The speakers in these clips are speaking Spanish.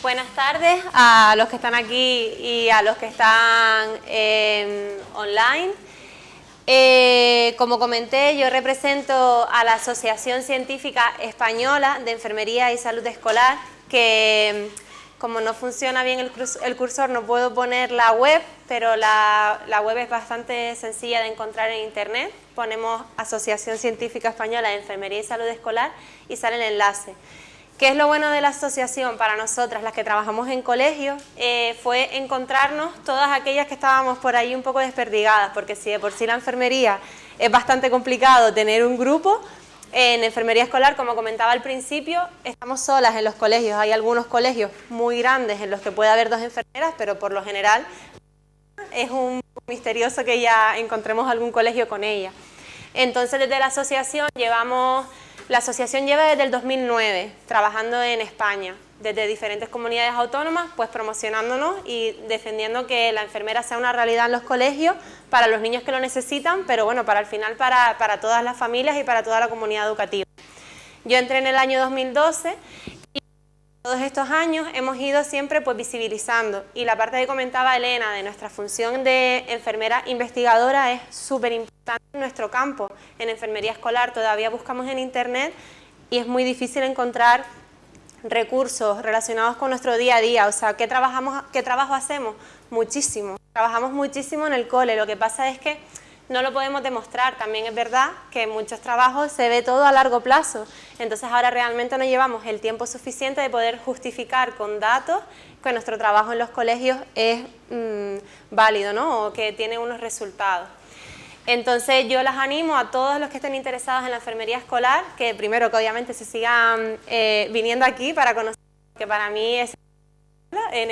Buenas tardes a los que están aquí y a los que están online. Como comenté, yo represento a la Asociación Científica Española de Enfermería y Salud Escolar, que como no funciona bien el cursor no puedo poner la web, pero la web es bastante sencilla de encontrar en internet. Ponemos Asociación Científica Española de Enfermería y Salud Escolar y sale el enlace. ¿Qué es lo bueno de la asociación para nosotras, las que trabajamos en colegios? Fue encontrarnos todas aquellas que estábamos por ahí un poco desperdigadas, porque si de por sí la enfermería es bastante complicado tener un grupo, en enfermería escolar, como comentaba al principio, estamos solas en los colegios. Hay algunos colegios muy grandes en los que puede haber 2 enfermeras, pero por lo general es un misterioso que ya encontremos algún colegio con ella. Entonces, desde la asociación la asociación lleva desde el 2009 trabajando en España, desde diferentes comunidades autónomas, pues promocionándonos y defendiendo que la enfermera sea una realidad en los colegios para los niños que lo necesitan, pero bueno, para al final para todas las familias y para toda la comunidad educativa. Yo entré en el año 2012 y todos estos años hemos ido siempre pues visibilizando, y la parte que comentaba Elena de nuestra función de enfermera investigadora es súper importante en nuestro campo. En enfermería escolar todavía buscamos en internet y es muy difícil encontrar recursos relacionados con nuestro día a día. O sea, ¿qué trabajo hacemos? Muchísimo. Trabajamos muchísimo en el cole. Lo que pasa es que no lo podemos demostrar. También es verdad que en muchos trabajos se ve todo a largo plazo. Entonces ahora realmente no llevamos el tiempo suficiente de poder justificar con datos que nuestro trabajo en los colegios es válido, ¿no? O que tiene unos resultados. Entonces yo las animo a todos los que estén interesados en la enfermería escolar, que primero que obviamente se sigan viniendo aquí para conocer, que para mí es en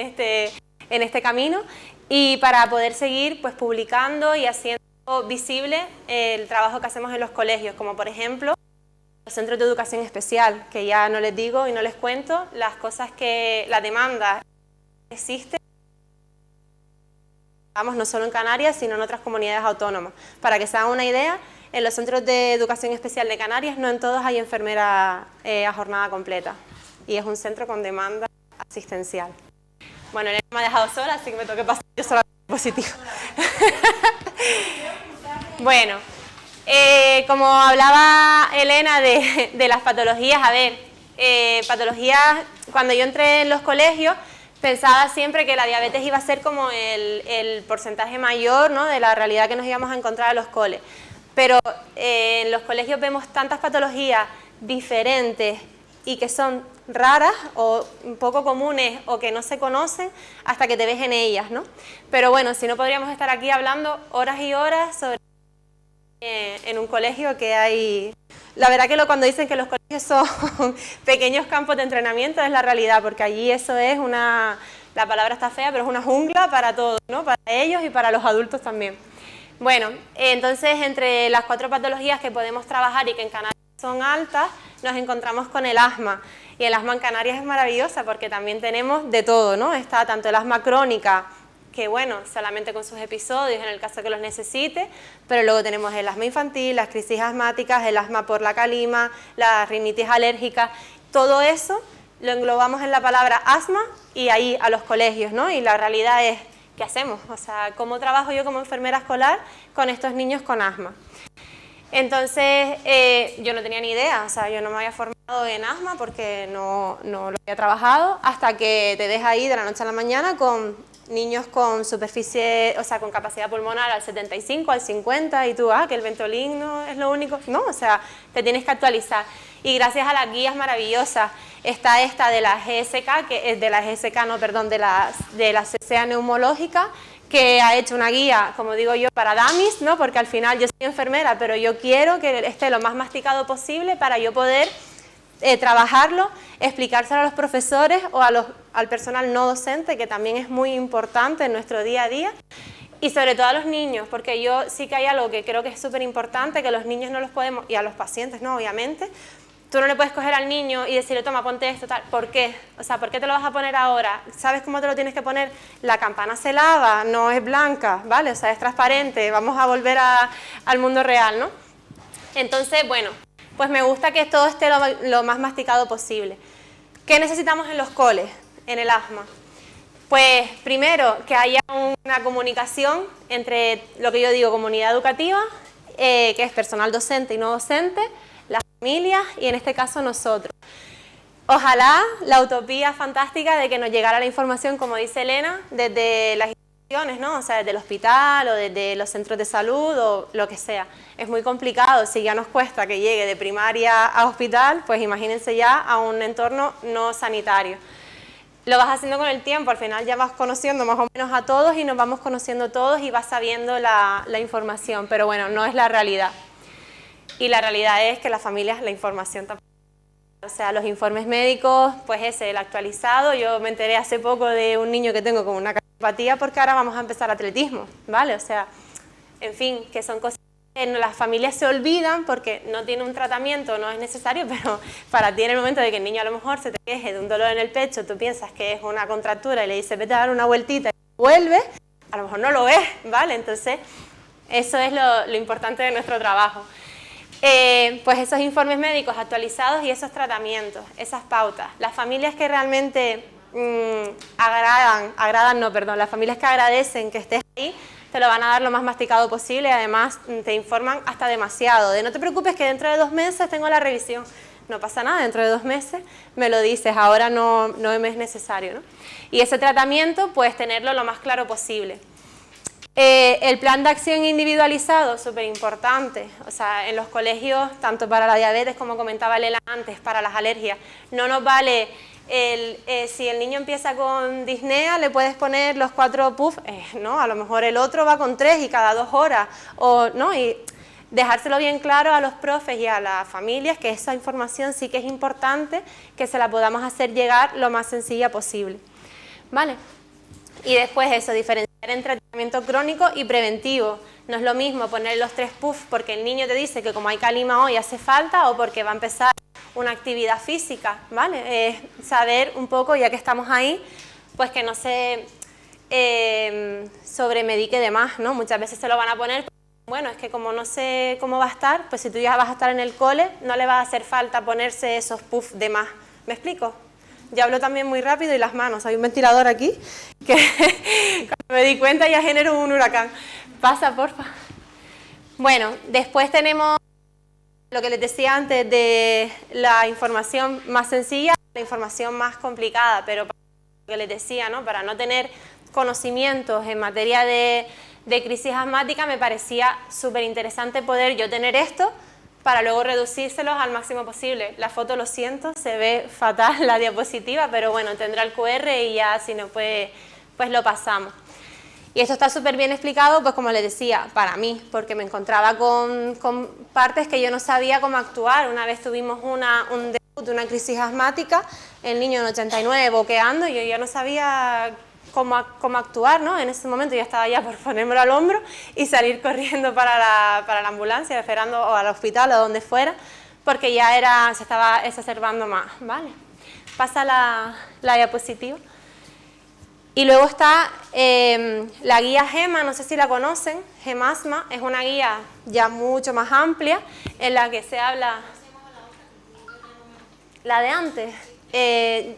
este camino, y para poder seguir pues publicando y haciendo visible el trabajo que hacemos en los colegios, como por ejemplo los centros de educación especial, que ya no les digo y no les cuento las cosas que la demanda existe, no solo en Canarias, sino en otras comunidades autónomas. Para que se hagan una idea, en los centros de educación especial de Canarias no en todos hay enfermera a jornada completa, y es un centro con demanda asistencial. Bueno, Elena me ha dejado sola, así que me toca pasar yo sola al positivo. Bueno, como hablaba Elena de las patologías, a ver, patologías, cuando yo entré en los colegios, pensaba siempre que la diabetes iba a ser como el porcentaje mayor, ¿no?, de la realidad que nos íbamos a encontrar en los coles. Pero en los colegios vemos tantas patologías diferentes y que son raras o poco comunes o que no se conocen hasta que te ves en ellas, ¿no? Pero bueno, si no podríamos estar aquí hablando horas y horas sobre en un colegio que hay... La verdad que cuando dicen que los colegios son pequeños campos de entrenamiento es la realidad, porque allí eso es la palabra está fea, pero es una jungla para todos, ¿no? Para ellos y para los adultos también. Bueno, entonces entre las 4 patologías que podemos trabajar y que en Canarias son altas, nos encontramos con el asma. Y el asma en Canarias es maravillosa porque también tenemos de todo, ¿no? Está tanto el asma crónica, que bueno, solamente con sus episodios en el caso que los necesite, pero luego tenemos el asma infantil, las crisis asmáticas, el asma por la calima, la rinitis alérgica, todo eso lo englobamos en la palabra asma y ahí a los colegios, ¿no? Y la realidad es, ¿qué hacemos? O sea, ¿cómo trabajo yo como enfermera escolar con estos niños con asma? Entonces, yo no tenía ni idea, o sea, yo no me había formado en asma porque no lo había trabajado, hasta que te dejas ahí de la noche a la mañana con niños con superficie, o sea, con capacidad pulmonar al 75, al 50, y tú, que el Ventolin no es lo único. No, o sea, te tienes que actualizar. Y gracias a las guías maravillosas, está esta de la GSK, que es de la GSK, no, perdón, de la CCA neumológica, que ha hecho una guía, como digo yo, para dummies, ¿no? Porque al final yo soy enfermera, pero yo quiero que esté lo más masticado posible para yo poder trabajarlo, explicárselo a los profesores o al personal no docente, que también es muy importante en nuestro día a día, y sobre todo a los niños, porque yo sí que hay algo que creo que es súper importante, que los niños no los podemos, y a los pacientes, ¿no?, obviamente, tú no le puedes coger al niño y decirle, toma, ponte esto, tal. ¿Por qué? O sea, ¿por qué te lo vas a poner ahora? ¿Sabes cómo te lo tienes que poner? La campana se lava, no es blanca, ¿vale? O sea, es transparente, vamos a volver al mundo real, ¿no? Entonces, bueno, pues me gusta que todo esté lo más masticado posible. ¿Qué necesitamos en los coles? en el asma? Pues primero, que haya una comunicación entre lo que yo digo, comunidad educativa, que es personal docente y no docente, las familias y en este caso nosotros. Ojalá la utopía fantástica de que nos llegara la información, como dice Elena, desde las instituciones, ¿no? O sea, desde el hospital o desde los centros de salud o lo que sea. Es muy complicado, si ya nos cuesta que llegue de primaria a hospital, pues imagínense ya a un entorno no sanitario. Lo vas haciendo con el tiempo, al final ya vas conociendo más o menos a todos y nos vamos conociendo todos y vas sabiendo la información, pero bueno, no es la realidad. Y la realidad es que las familias, la información tampoco. O sea, los informes médicos, pues ese, el actualizado. Yo me enteré hace poco de un niño que tengo con una cardiopatía porque ahora vamos a empezar atletismo, ¿vale? O sea, en fin, que son cosas que las familias se olvidan porque no tiene un tratamiento, no es necesario, pero para ti en el momento de que el niño a lo mejor se te queje de un dolor en el pecho, tú piensas que es una contractura y le dices vete a dar una vueltita y vuelve, a lo mejor no lo es, ¿vale? Entonces, eso es lo importante de nuestro trabajo. Pues esos informes médicos actualizados y esos tratamientos, esas pautas. Las familias que realmente las familias que agradecen que estés ahí, te lo van a dar lo más masticado posible y además te informan hasta demasiado. De no te preocupes que dentro de 2 meses tengo la revisión. No pasa nada, dentro de 2 meses me lo dices, ahora no me es necesario, ¿no? Y ese tratamiento, pues tenerlo lo más claro posible. El plan de acción individualizado, súper importante, o sea, en los colegios, tanto para la diabetes como comentaba Lela antes, para las alergias, no nos vale, si el niño empieza con disnea, le puedes poner los 4 puffs, no, a lo mejor el otro va con 3 y cada 2 horas, o no, y dejárselo bien claro a los profes y a las familias que esa información sí que es importante, que se la podamos hacer llegar lo más sencilla posible, ¿vale? Y después eso, diferenciar entre tratamiento crónico y preventivo. No es lo mismo poner los 3 puffs porque el niño te dice que como hay calima hoy hace falta o porque va a empezar una actividad física, ¿vale? Saber un poco, ya que estamos ahí, pues que no se sobremedique de más, ¿no? Muchas veces se lo van a poner, bueno, es que como no sé cómo va a estar, pues si tú ya vas a estar en el cole, no le va a hacer falta ponerse esos puffs de más. ¿Me explico? Yo hablo también muy rápido y las manos, hay un ventilador aquí que cuando me di cuenta ya generó un huracán. Pasa, porfa. Bueno, después tenemos lo que les decía antes de la información más sencilla, la información más complicada, pero para lo que les decía, ¿no? Para no tener conocimientos en materia de crisis asmática, me parecía súper interesante poder yo tener esto para luego reducírselos al máximo posible. La foto, lo siento, se ve fatal la diapositiva, pero bueno, tendrá el QR y ya si no pues lo pasamos. Y esto está súper bien explicado, pues como les decía, para mí, porque me encontraba con partes que yo no sabía cómo actuar. Una vez tuvimos un debut de una crisis asmática, el niño en 89 boqueando, y yo ya no sabía cómo actuar, ¿no? En ese momento ya estaba ya por ponérmelo al hombro y salir corriendo para la ambulancia, esperando o al hospital o donde fuera, porque ya se estaba exacerbando más, ¿vale? Pasa la diapositiva. Y luego está la guía GEMA, no sé si la conocen, GEMASMA, es una guía ya mucho más amplia en la que se habla... La de antes,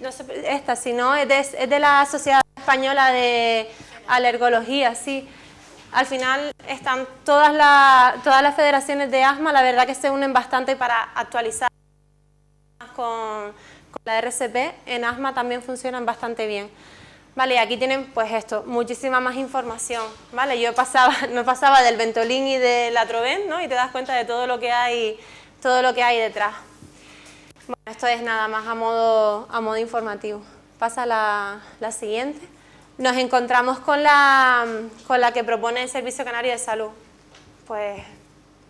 no sé, esta, sino es de la Sociedad Española de Alergología, sí. Al final están todas las federaciones de asma, la verdad que se unen bastante para actualizar con la RCP, en asma también funcionan bastante bien. Vale, y aquí tienen pues esto, muchísima más información, ¿vale? Yo no pasaba del Ventolin y del Atroven, ¿no? Y te das cuenta de todo lo que hay detrás. Bueno, esto es nada más a modo informativo. Pasa la siguiente. Nos encontramos con la que propone el Servicio Canario de Salud. Pues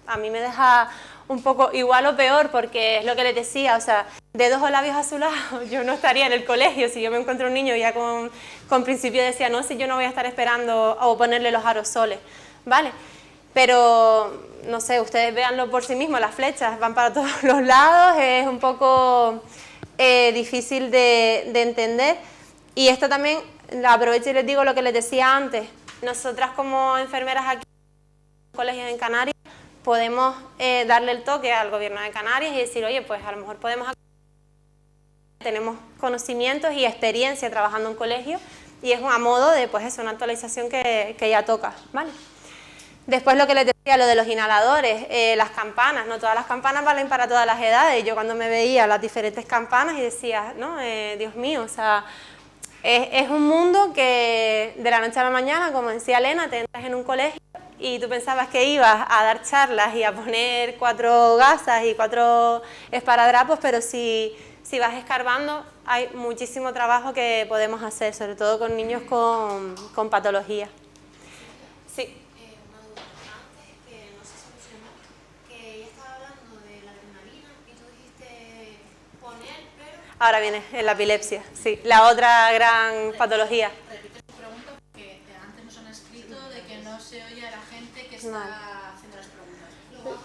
a mí me deja un poco igual o peor, porque es lo que les decía, o sea, dedos o labios azulados, yo no estaría en el colegio. Si yo me encuentro un niño ya con principio decía, no, si yo no voy a estar esperando o ponerle los aerosoles, ¿vale? Pero, no sé, ustedes véanlo por sí mismos, las flechas van para todos los lados, es un poco difícil de entender. Y esto también, aprovecho y les digo lo que les decía antes, nosotras como enfermeras aquí en los colegios en Canarias, podemos darle el toque al gobierno de Canarias y decir, oye, pues a lo mejor podemos tenemos conocimientos y experiencia trabajando en colegio y es a modo de, pues eso, una actualización que ya toca, ¿vale? Después lo que les decía, lo de los inhaladores, las campanas, no todas las campanas valen para todas las edades. Yo cuando me veía las diferentes campanas y decía, no, Dios mío, o sea, es un mundo que de la noche a la mañana, como decía Elena, te entras en un colegio y tú pensabas que ibas a dar charlas y a poner 4 gasas y 4 esparadrapos, pero si vas escarbando hay muchísimo trabajo que podemos hacer, sobre todo con niños con patologías. Sí. Ahora viene en la epilepsia, sí, la otra gran patología. Repite su pregunta porque antes nos han escrito de que no se oye a la gente que está haciendo las preguntas.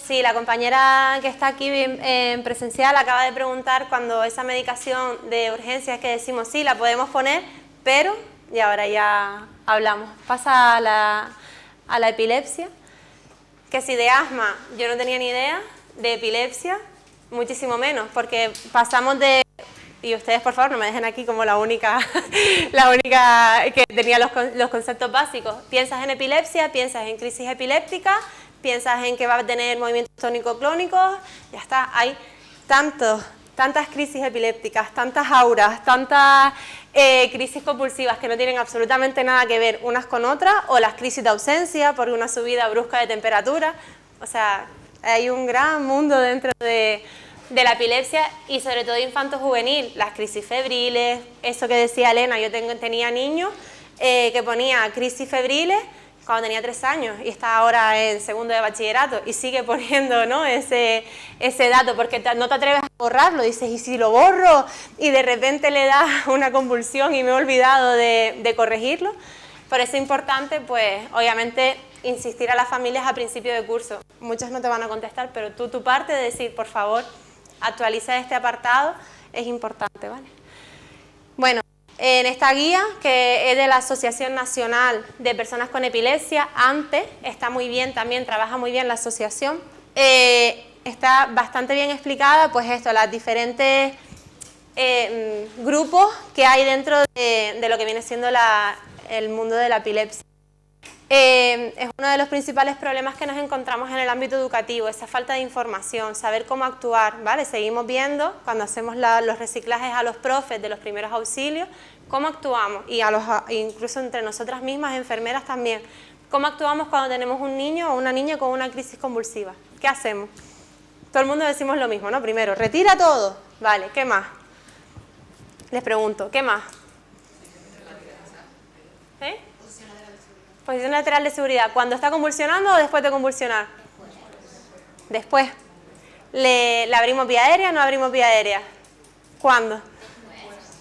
Sí, la compañera que está aquí en presencial acaba de preguntar cuando esa medicación de urgencias que decimos sí, la podemos poner, pero, y ahora ya hablamos, pasa a la epilepsia, que si de asma yo no tenía ni idea, de epilepsia muchísimo menos, porque pasamos de, y ustedes por favor no me dejen aquí como la única que tenía los conceptos básicos, piensas en epilepsia, piensas en crisis epiléptica, piensas en que va a tener movimientos tónico-clónicos, ya está, hay tantas crisis epilépticas, tantas auras, tantas crisis compulsivas que no tienen absolutamente nada que ver unas con otras, o las crisis de ausencia por una subida brusca de temperatura, o sea, hay un gran mundo dentro de la epilepsia y sobre todo infanto-juvenil, las crisis febriles, eso que decía Elena, yo tenía niños que ponía crisis febriles cuando tenía 3 años y está ahora en segundo de bachillerato y sigue poniendo, ¿no?, ese dato porque no te atreves a borrarlo, dices, ¿y si lo borro? Y de repente le da una convulsión y me he olvidado de corregirlo. Por eso es importante, pues, obviamente, insistir a las familias a principio de curso. Muchas no te van a contestar, pero tu parte de decir, por favor, actualiza este apartado, es importante, ¿vale? Bueno, en esta guía, que es de la Asociación Nacional de Personas con Epilepsia, ANTE, está muy bien también, trabaja muy bien la asociación, está bastante bien explicada, pues esto, las diferentes grupos que hay dentro de lo que viene siendo el mundo de la epilepsia. Es uno de los principales problemas que nos encontramos en el ámbito educativo, esa falta de información, saber cómo actuar, ¿vale? Seguimos viendo, cuando hacemos los reciclajes a los profes de los primeros auxilios, cómo actuamos, y incluso entre nosotras mismas, enfermeras también, cómo actuamos cuando tenemos un niño o una niña con una crisis convulsiva. ¿Qué hacemos? Todo el mundo decimos lo mismo, ¿no? Primero, retira todo, ¿vale? ¿Qué más? Les pregunto, ¿qué más? ¿Eh? Posición lateral de seguridad. ¿Cuando está convulsionando o después de convulsionar? Después. ¿Le abrimos vía aérea o no abrimos vía aérea? ¿Cuándo?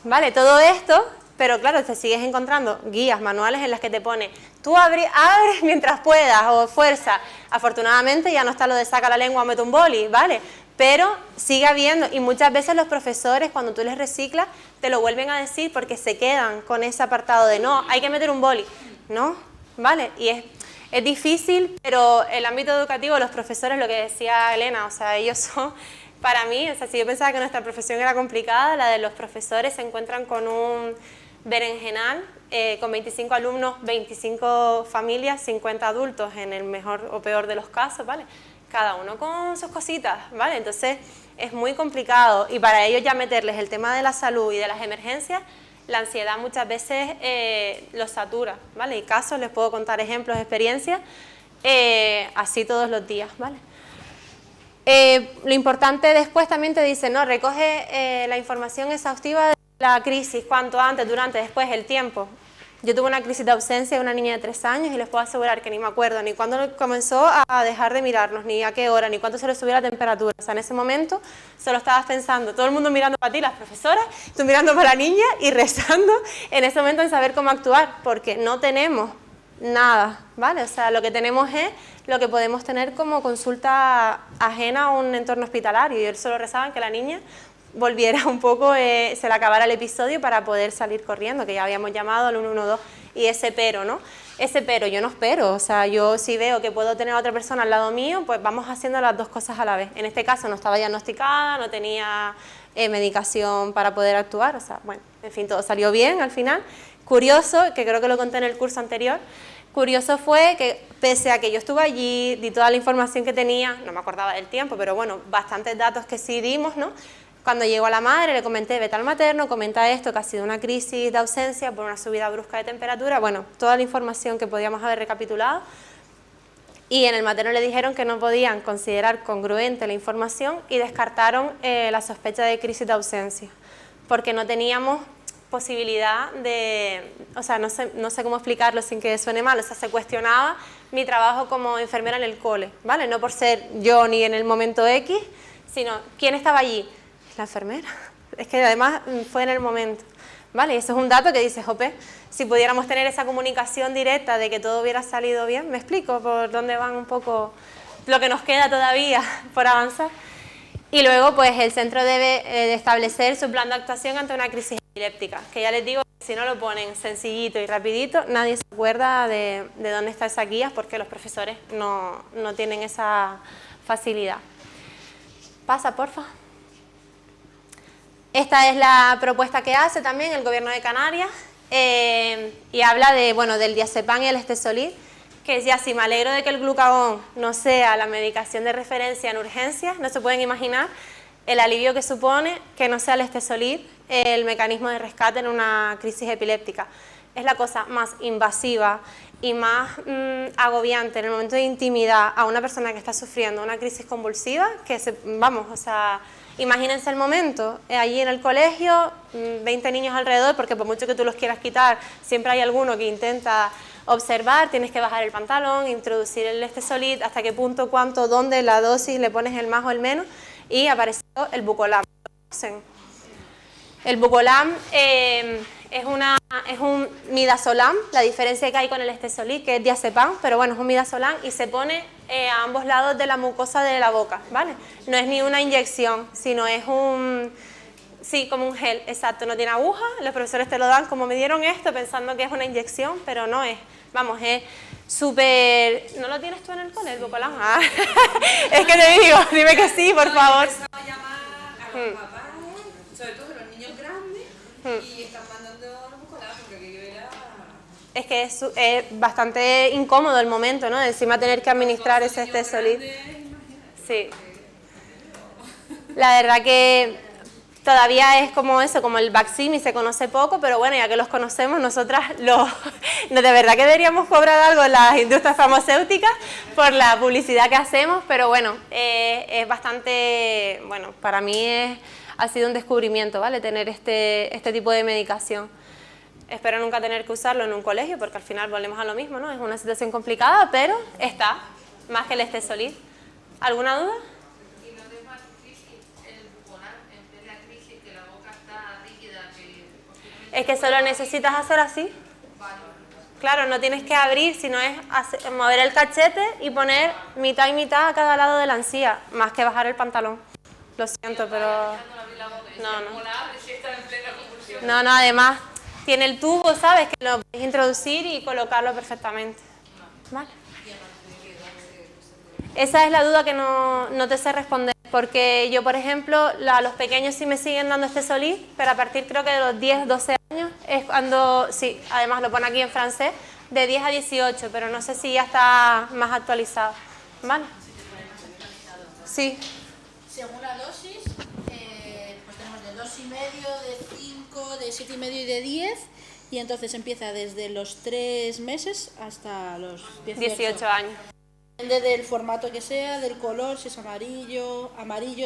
Vale, todo esto, pero claro, te sigues encontrando guías, manuales en las que te pone, tú abres mientras puedas o fuerza. Afortunadamente ya no está lo de saca la lengua o mete un boli, ¿vale? Pero sigue habiendo, y muchas veces los profesores, cuando tú les reciclas, te lo vuelven a decir porque se quedan con ese apartado de no, hay que meter un boli. No, ¿vale? Y es difícil, pero el ámbito educativo, los profesores, lo que decía Elena, o sea, ellos son, para mí, o sea, si yo pensaba que nuestra profesión era complicada, la de los profesores se encuentran con un berenjenal, con 25 alumnos, 25 familias, 50 adultos en el mejor o peor de los casos, ¿vale? Cada uno con sus cositas, ¿vale? Entonces es muy complicado y para ellos ya meterles el tema de la salud y de las emergencias, la ansiedad muchas veces los satura, ¿vale? Y casos, les puedo contar ejemplos, experiencias, así todos los días, ¿vale? Lo importante después también te dice, no, recoge la información exhaustiva de la crisis, cuanto antes, durante, después, el tiempo. Yo tuve una crisis de ausencia de una niña de 3 años y les puedo asegurar que ni me acuerdo ni cuándo comenzó a dejar de mirarnos, ni a qué hora, ni cuánto se le subió la temperatura. O sea, en ese momento solo estabas pensando, todo el mundo mirando para ti, las profesoras, tú mirando para la niña y rezando en ese momento en saber cómo actuar, porque no tenemos nada, ¿vale? O sea, lo que tenemos es lo que podemos tener como consulta ajena a un entorno hospitalario. Y ellos solo rezaban que la niña volviera un poco, se le acabara el episodio para poder salir corriendo, que ya habíamos llamado al 112, y ese pero, ¿no? Ese pero, yo no espero, o sea, yo si veo que puedo tener a otra persona al lado mío, pues vamos haciendo las dos cosas a la vez. En este caso no estaba diagnosticada, no tenía medicación para poder actuar, o sea, bueno, en fin, todo salió bien al final. Curioso, que creo que lo conté en el curso anterior, curioso fue que pese a que yo estuve allí, di toda la información que tenía, no me acordaba del tiempo, pero bueno, bastantes datos que sí dimos, ¿no? Cuando llegó a la madre le comenté, vete al materno, comenta esto, que ha sido una crisis de ausencia por una subida brusca de temperatura, bueno, toda la información que podíamos haber recapitulado. Y en el materno le dijeron que no podían considerar congruente la información y descartaron la sospecha de crisis de ausencia, porque no teníamos posibilidad de, o sea, no sé cómo explicarlo sin que suene mal, o sea, se cuestionaba mi trabajo como enfermera en el cole, ¿vale? No por ser yo ni en el momento X, sino ¿quién estaba allí? La enfermera. Es que además fue en el momento, ¿vale? Y eso es un dato que dices, jope, si pudiéramos tener esa comunicación directa de que todo hubiera salido bien, ¿me explico por dónde van un poco lo que nos queda todavía por avanzar? Y luego, pues, el centro debe de establecer su plan de actuación ante una crisis epiléptica, que ya les digo, si no lo ponen sencillito y rapidito, nadie se acuerda de dónde está esa guía, porque los profesores no tienen esa facilidad. Pasa, porfa. Esta es la propuesta que hace también el Gobierno de Canarias y habla de, bueno, del diazepam y el estesolid, que ya si me alegro de que el glucagón no sea la medicación de referencia en urgencias, no se pueden imaginar el alivio que supone que no sea el estesolid el mecanismo de rescate en una crisis epiléptica. Es la cosa más invasiva y más agobiante en el momento de intimidad a una persona que está sufriendo una crisis convulsiva, que vamos, o sea, imagínense el momento, allí en el colegio, 20 niños alrededor, porque por mucho que tú los quieras quitar, siempre hay alguno que intenta observar, tienes que bajar el pantalón, introducir el estesolid, hasta qué punto, cuánto, dónde, la dosis, le pones el más o el menos, y apareció el bucolam. El bucolam es un midazolam, la diferencia que hay con el estesolid, que es diazepam, pero bueno, es un midazolam y se pone a ambos lados de la mucosa de la boca, ¿vale? No es ni una inyección, sino es sí, como un gel, exacto, no tiene aguja, los profesores te lo dan como me dieron esto, pensando que es una inyección, pero no es, vamos, es súper... ¿No lo tienes tú en el cole, el bucolam? Ah, es que te digo, dime que sí, por favor. A llamar a los papás, sobre todo los niños grandes, y están mandando los bucolam porque aquello era... Es que es bastante incómodo el momento, ¿no? De encima tener que administrar ese estesolid. Sí. La verdad que todavía es como eso, como el Baqsimi, se conoce poco, pero bueno, ya que los conocemos, nosotras de verdad que deberíamos cobrar algo en las industrias farmacéuticas por la publicidad que hacemos, pero bueno, es bastante, bueno, para mí ha sido un descubrimiento, ¿vale? Tener este tipo de medicación. Espero nunca tener que usarlo en un colegio, porque al final volvemos a lo mismo, ¿no? Es una situación complicada, pero está, más que el estesolid. ¿Alguna duda? Y no te pasa el bucolam en plena crisis, que la boca está rígida, que... Es que solo necesitas hacer así. Claro, no tienes que abrir, sino es mover el cachete y poner mitad y mitad a cada lado de la encía, más que bajar el pantalón. Lo siento, pero... No, además tiene el tubo, ¿sabes? Que lo puedes introducir y colocarlo perfectamente. ¿Vale? Esa es la duda que no te sé responder, porque yo, por ejemplo, a los pequeños sí me siguen dando estesolid, pero a partir creo que de los 10, 12 años es cuando, sí, además lo pone aquí en francés, de 10 a 18, pero no sé si ya está más actualizado. ¿Vale? Sí. Según la dosis, pues tenemos de 2,5, de 5, de 7,5 y de 10, y entonces empieza desde los 3 meses hasta los 18 años. Depende del formato que sea, del color, si es amarillo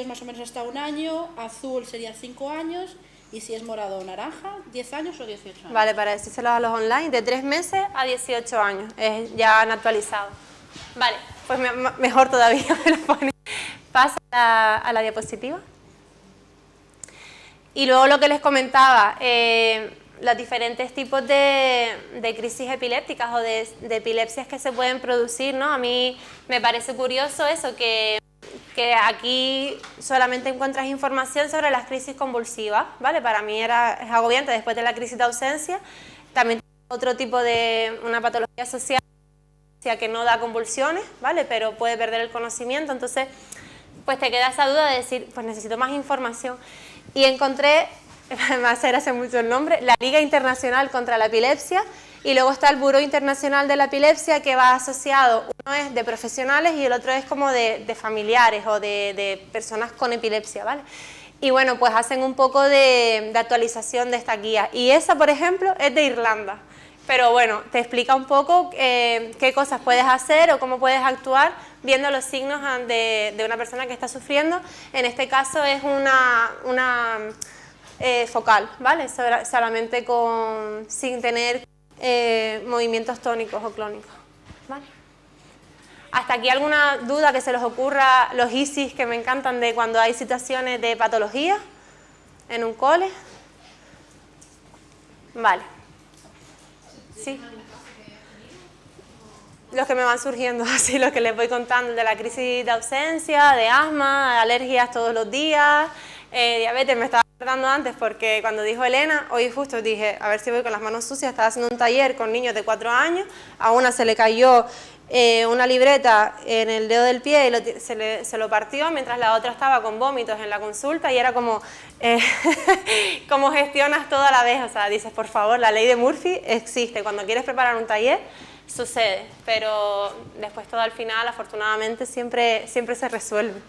es más o menos hasta 1 año, azul sería 5 años, y si es morado o naranja, 10 años o 18 años. Vale, para decírselo a los online, de 3 meses a 18 años, ya han actualizado. Vale, pues mejor todavía me lo pone. Pasa a la diapositiva. Y luego lo que les comentaba, los diferentes tipos de crisis epilépticas o de epilepsias que se pueden producir, ¿no? A mí me parece curioso eso, que aquí solamente encuentras información sobre las crisis convulsivas, ¿vale? Para mí es agobiante después de la crisis de ausencia. También otro tipo de una patología social que no da convulsiones, ¿vale? Pero puede perder el conocimiento, entonces pues te queda esa duda de decir, pues necesito más información. y encontré, me va a hacer hace mucho el nombre, la Liga Internacional contra la Epilepsia, y luego está el Buró Internacional de la Epilepsia, que va asociado, uno es de profesionales y el otro es como de familiares o de personas con epilepsia, ¿vale? Y bueno, pues hacen un poco de actualización de esta guía. Y esa, por ejemplo, es de Irlanda. Pero bueno, te explica un poco qué cosas puedes hacer o cómo puedes actuar viendo los signos de una persona que está sufriendo. En este caso es una focal, ¿vale? Solamente sin tener movimientos tónicos o clónicos, ¿vale? ¿Hasta aquí alguna duda que se les ocurra, los ISIS que me encantan de cuando hay situaciones de patología en un cole? Vale. Sí. Los que me van surgiendo, así los que les voy contando, de la crisis de ausencia, de asma, de alergias todos los días, diabetes. Me estaba acordando antes porque cuando dijo Elena, hoy justo dije, a ver si voy con las manos sucias, estaba haciendo un taller con niños de 4 años, a una se le cayó una libreta en el dedo del pie y se lo partió, mientras la otra estaba con vómitos en la consulta, y era como, ¿cómo gestionas todo a la vez? O sea, dices, por favor, la ley de Murphy existe, cuando quieres preparar un taller, sucede, pero después todo al final, afortunadamente, siempre se resuelve.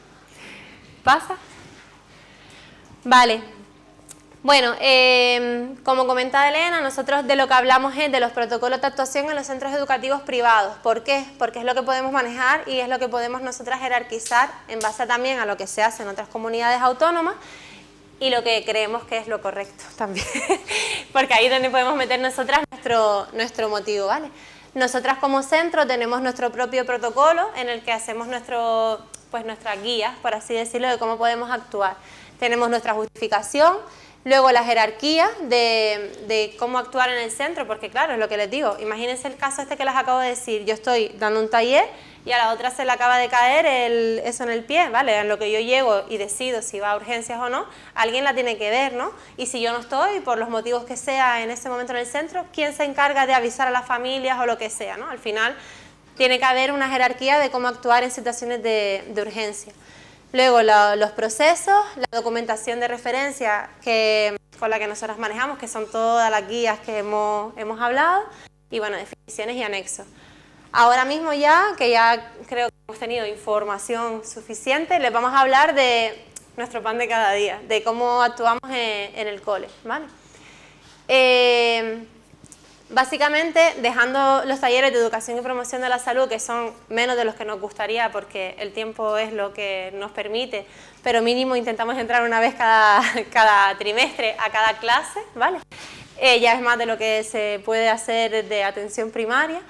¿Pasa? Vale. Bueno, como comentaba Elena, nosotros de lo que hablamos es de los protocolos de actuación en los centros educativos privados. ¿Por qué? Porque es lo que podemos manejar y es lo que podemos nosotras jerarquizar en base también a lo que se hace en otras comunidades autónomas y lo que creemos que es lo correcto también, porque ahí es donde podemos meter nosotras nuestro motivo, ¿vale? Nosotras como centro tenemos nuestro propio protocolo en el que hacemos nuestras guías, por así decirlo, de cómo podemos actuar. Tenemos nuestra justificación. Luego la jerarquía de cómo actuar en el centro, porque claro, es lo que les digo, imagínense el caso que les acabo de decir, yo estoy dando un taller y a la otra se le acaba de caer eso en el pie, ¿vale? En lo que yo llego y decido si va a urgencias o no, alguien la tiene que ver, ¿no? Y si yo no estoy, por los motivos que sea en ese momento en el centro, ¿quién se encarga de avisar a las familias o lo que sea, ¿no? Al final tiene que haber una jerarquía de cómo actuar en situaciones de urgencia. Luego los procesos, la documentación de referencia con la que nosotros manejamos, que son todas las guías que hemos hablado, y bueno, definiciones y anexos. Ahora mismo que ya creo que hemos tenido información suficiente, les vamos a hablar de nuestro pan de cada día, de cómo actuamos en el cole, ¿vale? Básicamente, dejando los talleres de educación y promoción de la salud, que son menos de los que nos gustaría porque el tiempo es lo que nos permite, pero mínimo intentamos entrar una vez cada trimestre a cada clase, ¿vale? Ya es más de lo que se puede hacer de atención primaria.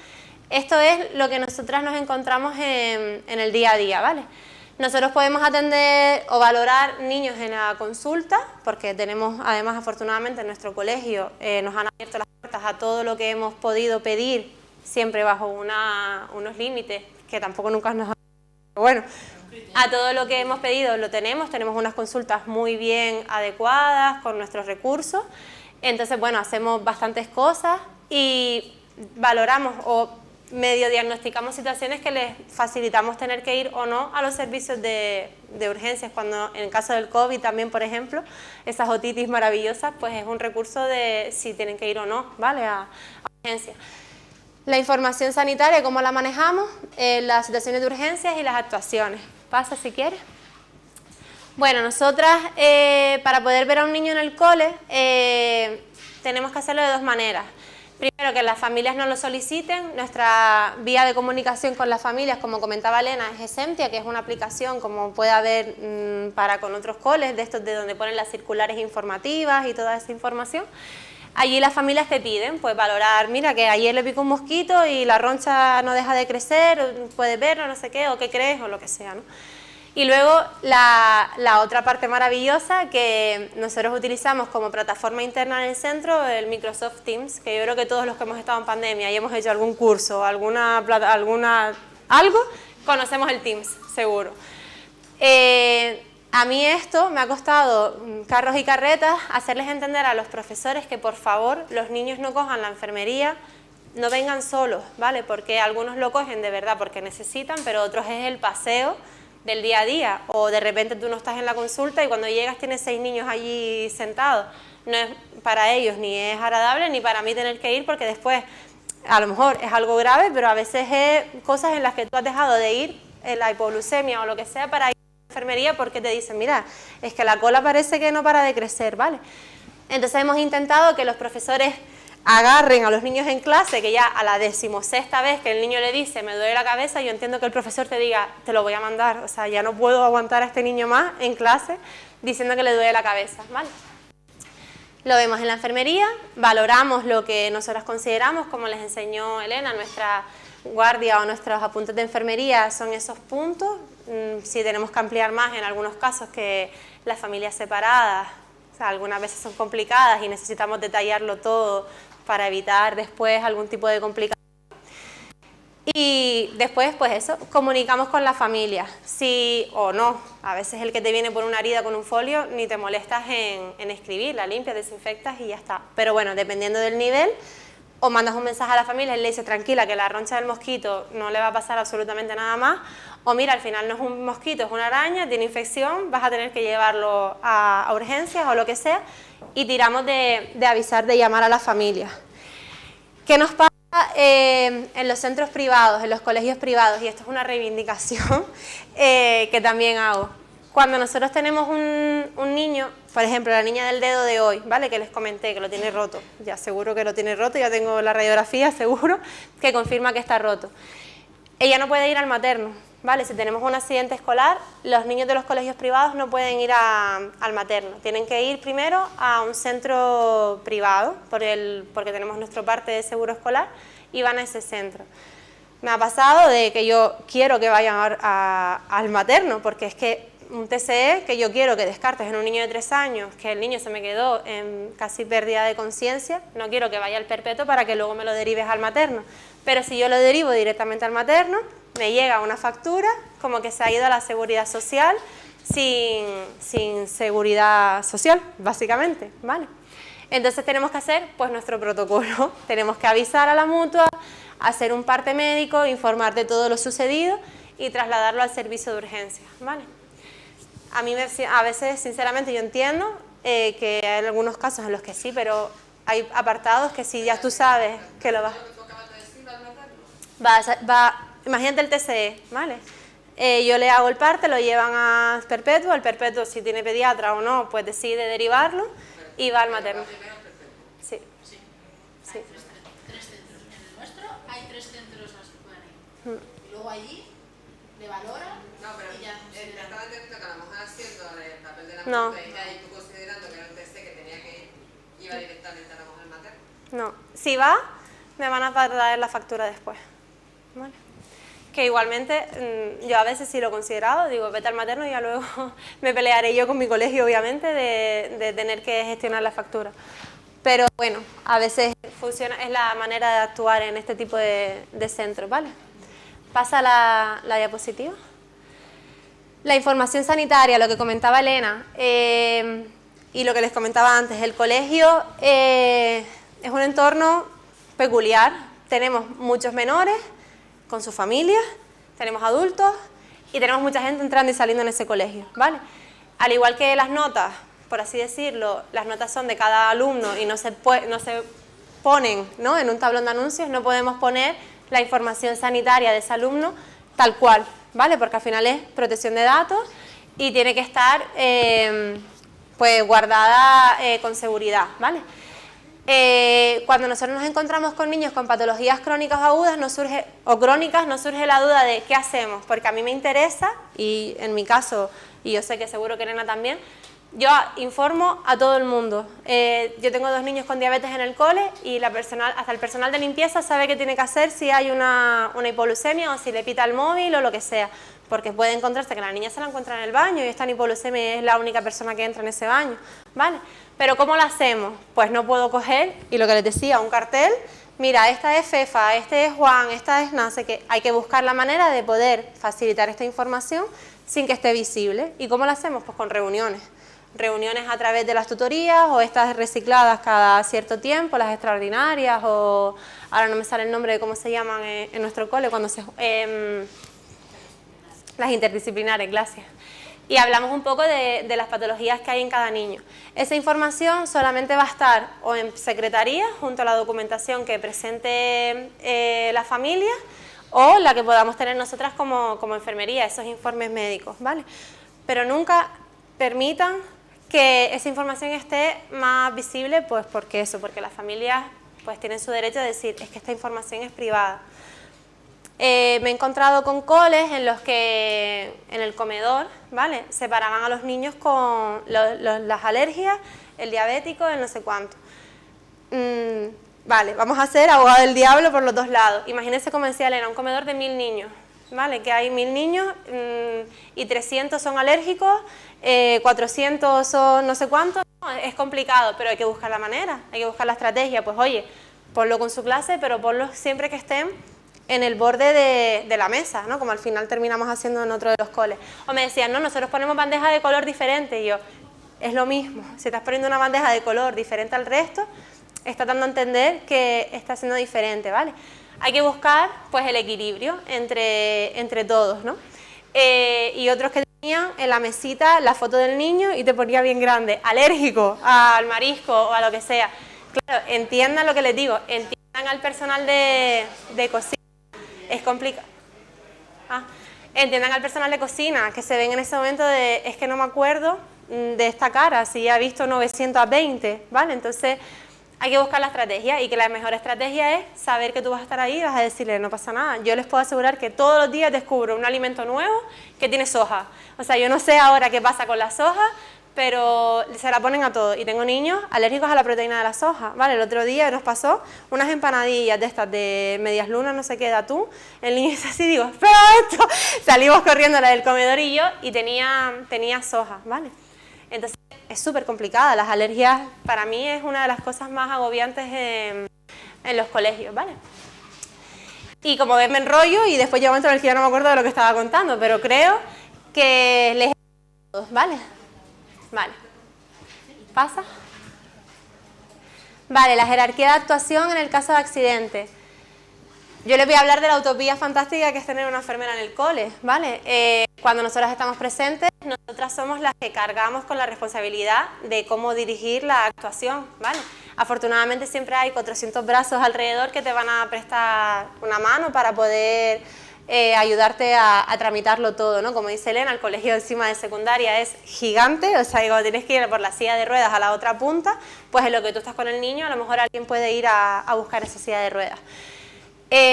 Esto es lo que nosotras nos encontramos en el día a día, ¿vale? Nosotros podemos atender o valorar niños en la consulta, porque tenemos, además, afortunadamente, en nuestro colegio nos han abierto las puertas a todo lo que hemos podido pedir, siempre bajo unos límites, que tampoco nunca nos han... Bueno, a todo lo que hemos pedido lo tenemos unas consultas muy bien adecuadas con nuestros recursos, entonces, bueno, hacemos bastantes cosas y valoramos o medio diagnosticamos situaciones que les facilitamos tener que ir o no a los servicios de urgencias, cuando en el caso del COVID también, por ejemplo, esas otitis maravillosas, pues es un recurso de si tienen que ir o no, ¿vale? A urgencias. La información sanitaria, ¿cómo la manejamos? Las situaciones de urgencias y las actuaciones. Pasa si quieres. Bueno, nosotras para poder ver a un niño en el cole tenemos que hacerlo de dos maneras. Primero, que las familias nos lo soliciten. Nuestra vía de comunicación con las familias, como comentaba Elena, es Exemptia, que es una aplicación como puede haber para con otros coles, de estos de donde ponen las circulares informativas y toda esa información. Allí las familias te piden, pues valorar, mira que ayer le picó un mosquito y la roncha no deja de crecer, puedes verlo, no sé qué, o qué crees, o lo que sea, ¿no? Y luego la otra parte maravillosa que nosotros utilizamos como plataforma interna en el centro, el Microsoft Teams, que yo creo que todos los que hemos estado en pandemia y hemos hecho algún curso, algo, conocemos el Teams, seguro. A mí esto me ha costado carros y carretas hacerles entender a los profesores que por favor los niños no cojan la enfermería, no vengan solos, ¿vale? Porque algunos lo cogen de verdad porque necesitan, pero otros es el paseo del día a día, o de repente tú no estás en la consulta y cuando llegas tienes 6 niños allí sentados. No es para ellos ni es agradable ni para mí tener que ir, porque después a lo mejor es algo grave, pero a veces es cosas en las que tú has dejado de ir, en la hipoglucemia o lo que sea, para ir a la enfermería porque te dicen, mira, es que la cola parece que no para de crecer, ¿vale? Entonces hemos intentado que los profesores agarren a los niños en clase, que ya a la 16ª vez que el niño le dice, me duele la cabeza, yo entiendo que el profesor te diga, te lo voy a mandar, o sea, ya no puedo aguantar a este niño más en clase diciendo que le duele la cabeza, ¿vale? Lo vemos en la enfermería, valoramos lo que nosotras consideramos, como les enseñó Elena, nuestra guardia o nuestros apuntes de enfermería son esos puntos. Si tenemos que ampliar más en algunos casos, que las familias separadas, o sea, algunas veces son complicadas y necesitamos detallarlo todo para evitar después algún tipo de complicación. Y después, pues eso, comunicamos con la familia, sí o no. A veces el que te viene por una herida con un folio, ni te molestas en escribir, la limpias, desinfectas y ya está. Pero bueno, dependiendo del nivel, o mandas un mensaje a la familia y le dices, tranquila, que la roncha del mosquito no le va a pasar absolutamente nada más, o mira, al final no es un mosquito, es una araña, tiene infección, vas a tener que llevarlo a urgencias o lo que sea, y tiramos de avisar, de llamar a la familia. ¿Qué nos pasa en los centros privados, en los colegios privados? Y esto es una reivindicación que también hago. Cuando nosotros tenemos un niño, por ejemplo, la niña del dedo de hoy, ¿vale? Que les comenté, que lo tiene roto, ya seguro que lo tiene roto, ya tengo la radiografía, seguro, que confirma que está roto. Ella no puede ir al materno, ¿vale? Si tenemos un accidente escolar, los niños de los colegios privados no pueden ir al materno, tienen que ir primero a un centro privado, porque tenemos nuestra parte de seguro escolar, y van a ese centro. Me ha pasado de que yo quiero que vayan al materno, porque es que un TCE que yo quiero que descartes en un niño de 3 años, que el niño se me quedó en casi pérdida de conciencia, no quiero que vaya al perpetuo para que luego me lo derives al materno. Pero si yo lo derivo directamente al materno, me llega una factura como que se ha ido a la seguridad social sin seguridad social, básicamente, ¿vale? Entonces tenemos que hacer pues nuestro protocolo, tenemos que avisar a la mutua, hacer un parte médico, informar de todo lo sucedido y trasladarlo al servicio de urgencias, ¿vale? A veces, sinceramente, yo entiendo que hay algunos casos en los que sí, pero hay apartados que si ya tú sabes que lo imagínate el TCE, ¿vale? Yo le hago el parte, lo llevan a perpetuo, el perpetuo, si tiene pediatra o no, pues decide derivarlo y va al materno. Sí. Sí. Sí. Hay tres centros. En el nuestro hay 3 centros a los que pueden ir. Y luego allí le valoran y ya. Estaba entendiendo que a lo mejor haciendo el papel de la No. mutua y tú considerando que era un TC que tenía que ir, iba directamente a la mujer materna. No, si va, me van a traer la factura después, ¿vale? Que igualmente, yo a veces sí lo he considerado, digo, vete al materno y ya luego me pelearé yo con mi colegio, obviamente, de tener que gestionar la factura. Pero bueno, a veces funciona, es la manera de actuar en este tipo de centros, ¿vale? Pasa la diapositiva. La información sanitaria, lo que comentaba Elena, y lo que les comentaba antes, el colegio es un entorno peculiar. Tenemos muchos menores con sus familias, tenemos adultos y tenemos mucha gente entrando y saliendo en ese colegio, ¿vale? Al igual que las notas, por así decirlo, las notas son de cada alumno y no se ponen, ¿no?, en un tablón de anuncios, no podemos poner la información sanitaria de ese alumno tal cual, ¿vale? Porque al final es protección de datos y tiene que estar pues guardada con seguridad, ¿vale? Cuando nosotros nos encontramos con niños con patologías crónicas o agudas o crónicas, nos surge la duda de qué hacemos, porque a mí me interesa, y en mi caso, y yo sé que seguro que Elena también, yo informo a todo el mundo. Yo tengo 2 niños con diabetes en el cole y hasta el personal de limpieza sabe qué tiene que hacer si hay una hipoglucemia o si le pita el móvil o lo que sea, porque puede encontrarse que la niña se la encuentra en el baño y está en hipoglucemia y es la única persona que entra en ese baño, ¿vale? Pero ¿cómo lo hacemos? Pues no puedo coger, y lo que les decía, un cartel, mira, esta es Fefa, este es Juan, esta es no sé qué. Hay que buscar la manera de poder facilitar esta información sin que esté visible. ¿Y cómo lo hacemos? Pues con reuniones. Reuniones a través de las tutorías o estas recicladas cada cierto tiempo, las extraordinarias o ahora no me sale el nombre de cómo se llaman en nuestro cole, cuando Las interdisciplinares, gracias. Y hablamos un poco de las patologías que hay en cada niño. Esa información solamente va a estar o en secretaría, junto a la documentación que presente la familia, o la que podamos tener nosotras como enfermería, esos informes médicos, ¿vale? Pero nunca permitan que esa información esté más visible, pues porque las familias pues tienen su derecho de decir, es que esta información es privada. Me he encontrado con coles en los que en el comedor, ¿vale?, separaban a los niños con las alergias, el diabético, el no sé cuánto. Vale, vamos a hacer abogado del diablo por los dos lados. Imagínense, como decía Elena, un comedor de 1000 niños, ¿vale?, que hay 1000 niños y 300 son alérgicos, 400 son no sé cuánto. No, es complicado, pero hay que buscar la manera, hay que buscar la estrategia. Pues oye, ponlo con su clase, pero ponlo siempre que estén en el borde de la mesa, ¿no?, como al final terminamos haciendo en otro de los coles. O me decían, no, nosotros ponemos bandeja de color diferente. Y yo, es lo mismo, si estás poniendo una bandeja de color diferente al resto, está dando a entender que está siendo diferente, ¿vale? Hay que buscar, pues, el equilibrio entre todos, ¿no? Y otros que tenían en la mesita la foto del niño y te ponía bien grande, alérgico al marisco o a lo que sea. Claro, entiendan lo que les digo, entiendan al personal de cocina. Es complicado. Entiendan al personal de cocina, que se ven en ese momento de, es que no me acuerdo de esta cara, si ya he visto 920, ¿vale? Entonces hay que buscar la estrategia, y que la mejor estrategia es saber que tú vas a estar ahí y vas a decirle, no pasa nada. Yo les puedo asegurar que todos los días descubro un alimento nuevo que tiene soja. O sea, yo no sé ahora qué pasa con la soja, pero se la ponen a todos. Y tengo niños alérgicos a la proteína de la soja, ¿vale? El otro día nos pasó unas empanadillas de estas de medias lunas, no sé qué, de atún. El niño es así, digo, ¡pero esto! Salimos corriendo la del comedor y yo, y tenía soja, ¿vale? Entonces es súper complicada. Las alergias para mí es una de las cosas más agobiantes en los colegios, ¿vale? Y como ven, me enrollo y después llega un momento en el que ya no me acuerdo de lo que estaba contando, pero creo que les he... ¿vale? Vale. ¿Pasa? Vale, la jerarquía de actuación en el caso de accidente. Yo les voy a hablar de la utopía fantástica que es tener una enfermera en el cole, ¿vale? Cuando nosotras estamos presentes, nosotras somos las que cargamos con la responsabilidad de cómo dirigir la actuación, ¿vale? Afortunadamente siempre hay 400 brazos alrededor que te van a prestar una mano para poder ayudarte a tramitarlo todo, ¿no? Como dice Elena, el colegio encima de secundaria es gigante, o sea, cuando tienes que ir por la silla de ruedas a la otra punta, pues en lo que tú estás con el niño, a lo mejor alguien puede ir a buscar esa silla de ruedas.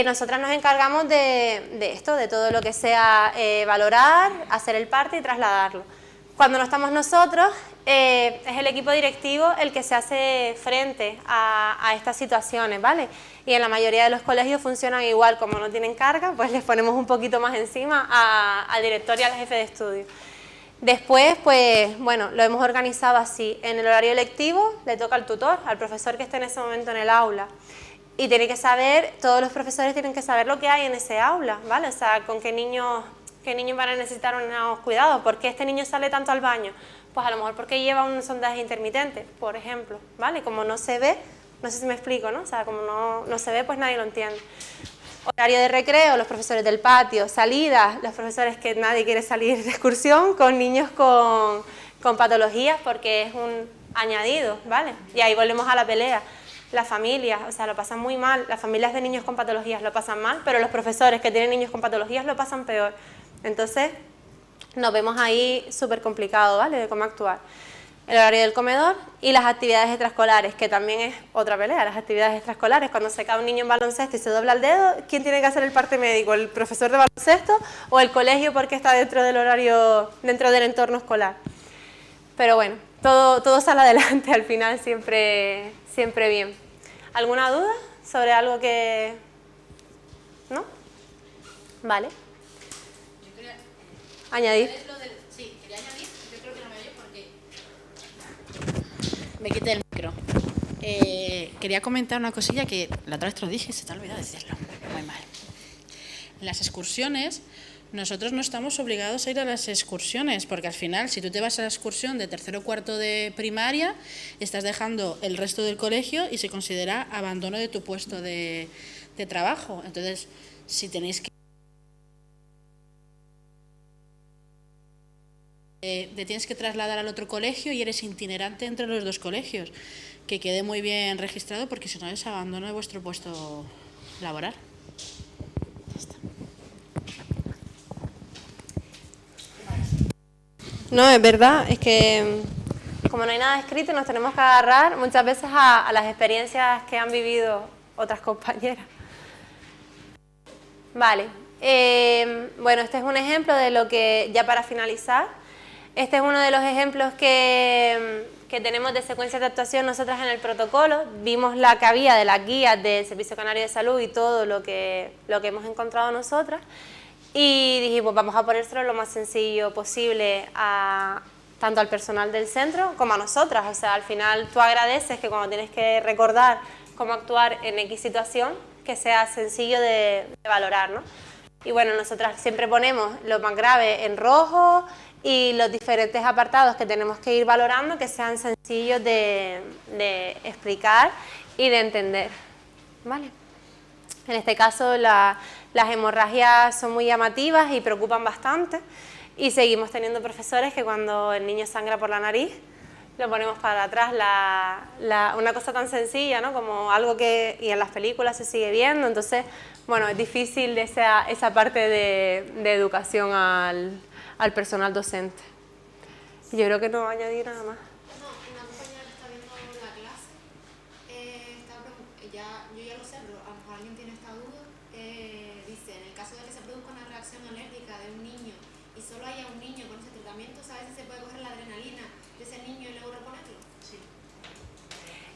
Nosotras nos encargamos de esto, de todo lo que sea valorar, hacer el parte y trasladarlo. Cuando no estamos nosotros, es el equipo directivo el que se hace frente a estas situaciones, ¿vale? Y en la mayoría de los colegios funcionan igual, como no tienen carga, pues les ponemos un poquito más encima al director y al jefe de estudio. Después, pues, bueno, lo hemos organizado así. En el horario lectivo le toca al tutor, al profesor que esté en ese momento en el aula. Y tiene que saber, todos los profesores tienen que saber lo que hay en ese aula, ¿vale? O sea, con qué niños van a necesitar unos cuidados. ¿Por qué este niño sale tanto al baño? Pues a lo mejor porque lleva un sondaje intermitente, por ejemplo, ¿vale? Como no se ve, no sé si me explico, ¿no? O sea, como no se ve, pues nadie lo entiende. Horario de recreo, los profesores del patio. Salidas, los profesores que nadie quiere salir de excursión con niños con patologías, porque es un añadido, ¿vale? Y ahí volvemos a la pelea. Las familias, o sea, lo pasan muy mal. Las familias de niños con patologías lo pasan mal, pero los profesores que tienen niños con patologías lo pasan peor. Entonces, nos vemos ahí súper complicado, ¿vale?, de cómo actuar. El horario del comedor y las actividades extraescolares, que también es otra pelea. Las actividades extraescolares, cuando se cae un niño en baloncesto y se dobla el dedo, ¿quién tiene que hacer el parte médico? ¿El profesor de baloncesto o el colegio porque está dentro del horario, dentro del entorno escolar? Pero bueno, todo sale adelante al final, siempre bien. ¿Alguna duda sobre algo que...? ¿No? Vale. Yo quería añadir. Sí, quería añadir, yo creo que no me oye porque me quité el micro. Quería comentar una cosilla que la otra vez te lo dije y se te ha olvidado decirlo. Muy mal. En las excursiones, nosotros no estamos obligados a ir a las excursiones, porque al final, si tú te vas a la excursión de tercero o cuarto de primaria, estás dejando el resto del colegio y se considera abandono de tu puesto de trabajo. Entonces, si tenéis que te tienes que trasladar al otro colegio y eres itinerante entre los dos colegios. Que quede muy bien registrado porque si no es abandono de vuestro puesto laboral. Ya está. No, es verdad, es que como no hay nada escrito nos tenemos que agarrar muchas veces a las experiencias que han vivido otras compañeras. Vale, bueno, este es un ejemplo de lo que, ya para finalizar, este es uno de los ejemplos que tenemos de secuencias de actuación nosotras en el protocolo. Vimos la que había de las guías del Servicio Canario de Salud y todo lo que hemos encontrado nosotras. Y dijimos, vamos a ponérselo lo más sencillo posible tanto al personal del centro como a nosotras. O sea, al final tú agradeces que cuando tienes que recordar cómo actuar en X situación, que sea sencillo de valorar, ¿no? Y bueno, nosotras siempre ponemos lo más grave en rojo y los diferentes apartados que tenemos que ir valorando que sean sencillos de explicar y de entender, ¿vale? En este caso las hemorragias son muy llamativas y preocupan bastante y seguimos teniendo profesores que cuando el niño sangra por la nariz lo ponemos para atrás, una cosa tan sencilla, ¿no? Como algo que y en las películas se sigue viendo, entonces, bueno, es difícil esa parte de educación al personal docente. Yo creo que no voy a añadir nada más. No, una compañera que está viendo la clase, yo ya lo sé, pero a lo mejor alguien tiene esta duda, dice, en el caso de que se produzca una reacción alérgica de un niño y solo haya un niño con ese tratamiento, ¿sabes si se puede coger la adrenalina de ese niño y luego reponerlo? Sí.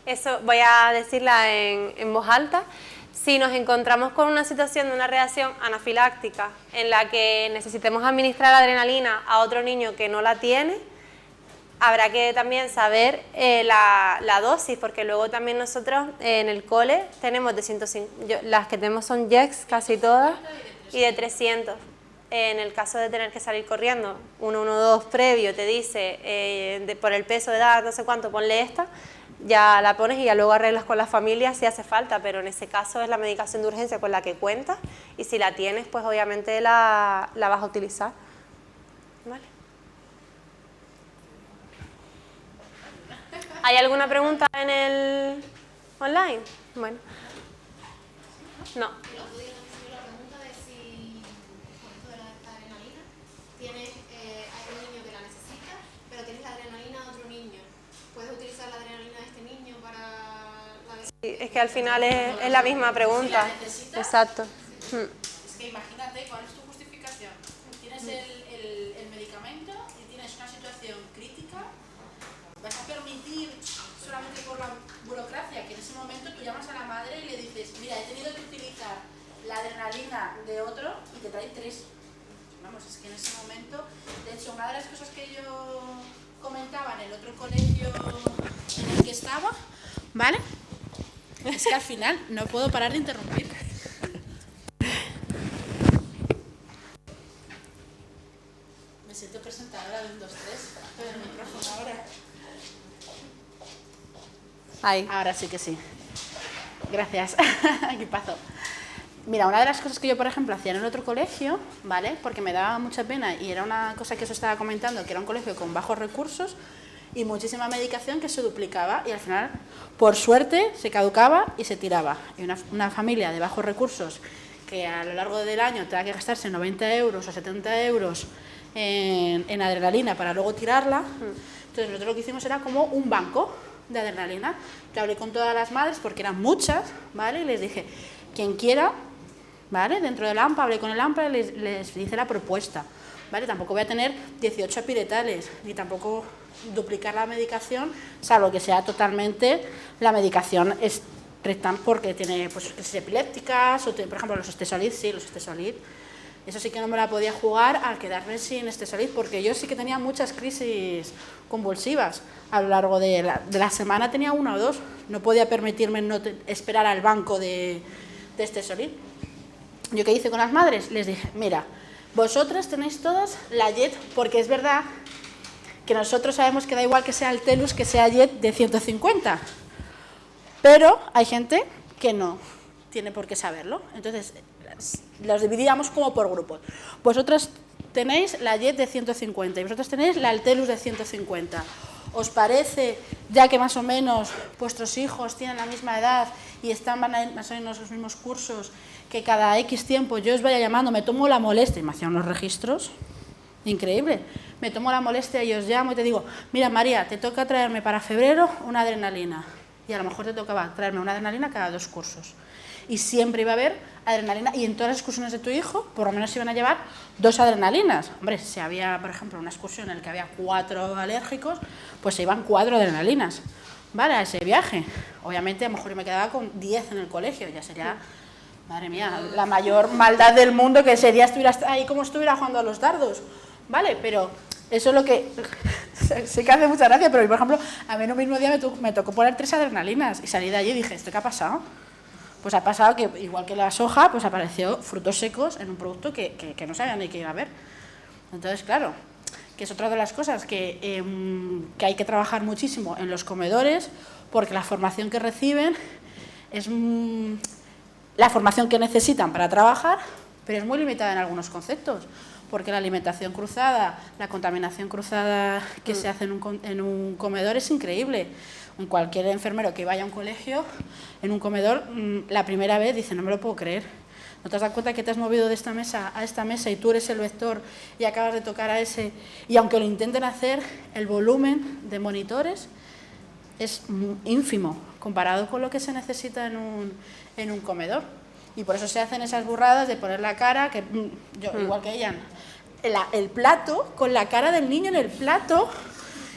Eso voy a decirla en voz alta. Si nos encontramos con una situación de una reacción anafiláctica en la que necesitemos administrar adrenalina a otro niño que no la tiene, habrá que también saber la dosis, porque luego también nosotros en el cole tenemos de 150, las que tenemos son JEX casi todas, y de 300. En el caso de tener que salir corriendo, 112 previo te dice por el peso de edad, no sé cuánto, ponle esta, ya la pones y ya luego arreglas con la familia si hace falta, pero en ese caso es la medicación de urgencia con la que cuentas y si la tienes, pues obviamente la vas a utilizar. ¿Vale? ¿Hay alguna pregunta en el online? Bueno. No. El otro día nos hizo la pregunta de si, con esto de la adrenalina, hay un niño que la necesita, pero tienes la adrenalina de otro niño. ¿Puedes utilizar la adrenalina de este niño para la Sí, es que al final es la misma pregunta. ¿La necesitas? Exacto. Es que imagínate, ¿cuál es tu justificación? Tienes el medicamento y tienes una situación crítica, ¿vas a permitir solamente por la burocracia que en ese momento tú llamas a la madre y le dices, mira, he tenido que utilizar la adrenalina de otro y te trae 3? Vamos, es que en ese momento, de hecho, una de las cosas que yo comentaba en el otro colegio en el que estaba, ¿vale? Es que al final no puedo parar de interrumpir. Me siento presentadora de un 2, 3 con el micrófono ahora. Ahí. Ahora sí que sí. Gracias. Equipazo. Mira, una de las cosas que yo, por ejemplo, hacía en el otro colegio, ¿vale? Porque me daba mucha pena y era una cosa que os estaba comentando, que era un colegio con bajos recursos y muchísima medicación que se duplicaba y al final, por suerte, se caducaba y se tiraba. Y una familia de bajos recursos que a lo largo del año tenga que gastarse 90 euros o 70 euros en adrenalina para luego tirarla, entonces nosotros lo que hicimos era como un banco de adrenalina. Yo hablé con todas las madres porque eran muchas, ¿vale? Y les dije, quien quiera, ¿vale? Dentro del AMPA, hablé con el AMPA y les hice la propuesta, ¿vale? Tampoco voy a tener 18 epiretales, ni tampoco duplicar la medicación, salvo que sea totalmente la medicación estricta porque tiene pues, crisis epilépticas, o por ejemplo los Estesolid, sí, los Estesolid. Eso sí que no me la podía jugar al quedarme sin Estesolid, porque yo sí que tenía muchas crisis convulsivas. A lo largo de la semana tenía 1 o 2. No podía permitirme no esperar al banco de Estesolid. ¿Yo qué hice con las madres? Les dije, mira, vosotras tenéis todas la JET, porque es verdad que nosotros sabemos que da igual que sea el Telus que sea JET de 150. Pero hay gente que no tiene por qué saberlo. Entonces, los dividíamos como por grupos. Vosotras tenéis la Jet de 150 y vosotros tenéis la Altelus de 150. ¿Os parece, ya que más o menos vuestros hijos tienen la misma edad y van a ir más o menos los mismos cursos, que cada X tiempo yo os vaya llamando, me tomo la molestia, y me hacían unos registros, increíble, me tomo la molestia y os llamo y te digo, mira María, te toca traerme para febrero una adrenalina, y a lo mejor te tocaba traerme una adrenalina cada 2 cursos. Y siempre iba a haber adrenalina, y en todas las excursiones de tu hijo, por lo menos iban a llevar 2 adrenalinas. Hombre, si había, por ejemplo, una excursión en la que había 4 alérgicos, pues se iban 4 adrenalinas, ¿vale? A ese viaje. Obviamente, a lo mejor yo me quedaba con 10 en el colegio, ya sería, madre mía, la mayor maldad del mundo, que ese día estuvieras ahí como estuviera jugando a los dardos, ¿vale? Pero eso es lo que... sé que hace mucha gracia, pero por ejemplo, a mí en un mismo día me tocó poner 3 adrenalinas, y salí de allí y dije, ¿esto qué ha pasado? Pues ha pasado que, igual que la soja, pues apareció frutos secos en un producto que no sabían ni que iba a haber. Entonces, claro, que es otra de las cosas que hay que trabajar muchísimo en los comedores, porque la formación que reciben es la formación que necesitan para trabajar, pero es muy limitada en algunos conceptos, porque la alimentación cruzada, la contaminación cruzada que se hace en un comedor es increíble. Cualquier enfermero que vaya a un colegio, en un comedor, la primera vez dice, no me lo puedo creer. ¿No te has dado cuenta que te has movido de esta mesa a esta mesa y tú eres el vector y acabas de tocar a ese? Y aunque lo intenten hacer, el volumen de monitores es ínfimo comparado con lo que se necesita en un comedor. Y por eso se hacen esas burradas de poner la cara, que yo, igual que ella, el plato, con la cara del niño en el plato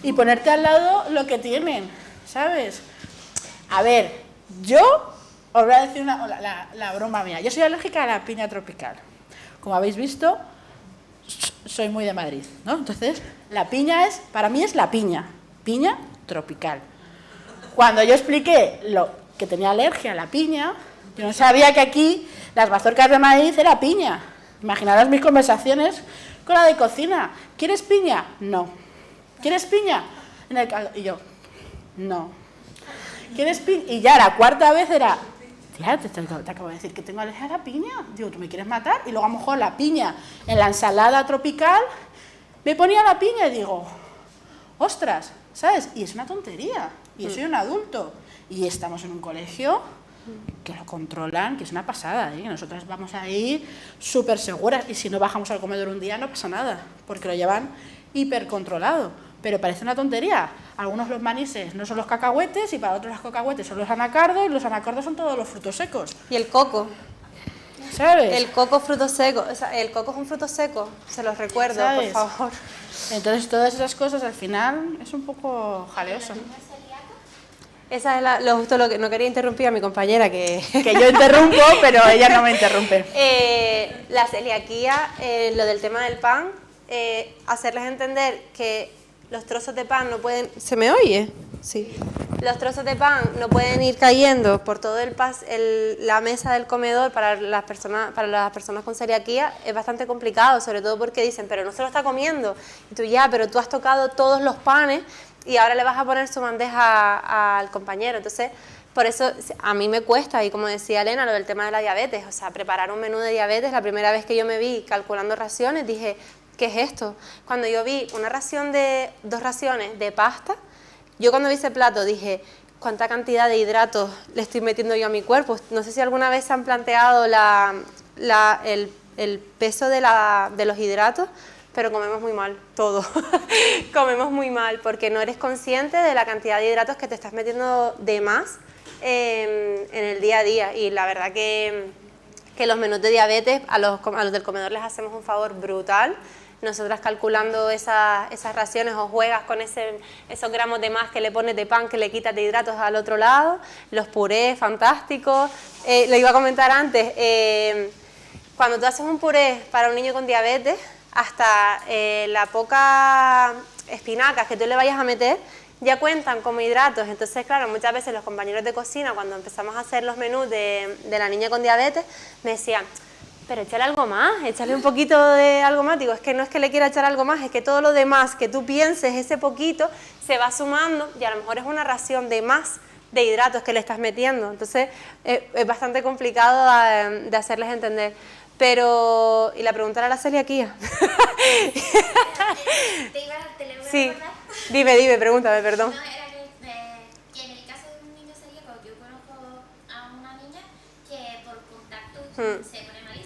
y ponerte al lado lo que tienen, ¿sabes? A ver, yo os voy a decir la broma mía. Yo soy alérgica a la piña tropical. Como habéis visto, soy muy de Madrid, ¿no? Entonces, la piña para mí es la piña tropical. Cuando yo expliqué que tenía alergia a la piña, yo no sabía que aquí las mazorcas de maíz era piña. Imaginaros mis conversaciones con la de cocina. ¿Quieres piña? No. ¿Quieres piña? En el caldo. Y yo, no. ¿Quieres piña? Y ya la 4ª vez era, tía, te acabo de decir que tengo alergia a la piña. Digo, ¿tú me quieres matar? Y luego a lo mejor la piña en la ensalada tropical, me ponía la piña y digo, ostras, ¿sabes? Y es una tontería. Y yo soy un adulto. Y estamos en un colegio que lo controlan, que es una pasada, ¿eh? Nosotras vamos ahí súper seguras, y si no bajamos al comedor un día no pasa nada, porque lo llevan hipercontrolado. Pero parece una tontería. Algunos los manises no son los cacahuetes, y para otros los cacahuetes son los anacardos, y los anacardos son todos los frutos secos. Y el coco. ¿Sabes? El coco fruto seco. O sea, el coco es un fruto seco, se los recuerdo, ¿sabes? por favor. Entonces todas esas cosas al final es un poco jaleoso. Esa es justo lo que no quería interrumpir a mi compañera que yo interrumpo, pero ella no me interrumpe. La celiaquía, lo del tema del pan, hacerles entender que los trozos de pan no pueden... ¿Se me oye? Sí. Los trozos de pan no pueden ir cayendo por todo la mesa del comedor para las personas con celiaquía. Es bastante complicado, sobre todo porque dicen, pero no se lo está comiendo. Y tú, ya, pero tú has tocado todos los panes y ahora le vas a poner su bandeja al compañero. Entonces, por eso a mí me cuesta, y como decía Elena, lo del tema de la diabetes, o sea, preparar un menú de diabetes. La primera vez que yo me vi calculando raciones, dije, ¿qué es esto? Cuando yo vi 2 raciones de pasta, yo cuando vi ese plato dije, ¿cuánta cantidad de hidratos le estoy metiendo yo a mi cuerpo? No sé si alguna vez se han planteado el peso de los hidratos, pero comemos muy mal, todo. Comemos muy mal, porque no eres consciente de la cantidad de hidratos que te estás metiendo de más en el día a día. Y la verdad que los menús de diabetes, a los del comedor les hacemos un favor brutal. Nosotras calculando esas raciones, o juegas con esos gramos de más que le pones de pan, que le quitas de hidratos al otro lado, los purés fantásticos. Lo iba a comentar antes, cuando tú haces un puré para un niño con diabetes, hasta la poca espinacas que tú le vayas a meter ya cuentan como hidratos. Entonces, claro, muchas veces los compañeros de cocina, cuando empezamos a hacer los menús de la niña con diabetes, me decían, pero échale algo más, échale un poquito de algo más. Digo, es que no es que le quiera echar algo más, es que todo lo demás que tú pienses, ese poquito, se va sumando y a lo mejor es una ración de más de hidratos que le estás metiendo. Entonces, es bastante complicado de hacerles entender. Pero, ¿y la pregunta era la celiaquía? Te le voy a Sí, recordar. dime, pregúntame, perdón. No, era que en el caso de un niño celíaco, yo conozco a una niña que por contacto se pone malísima.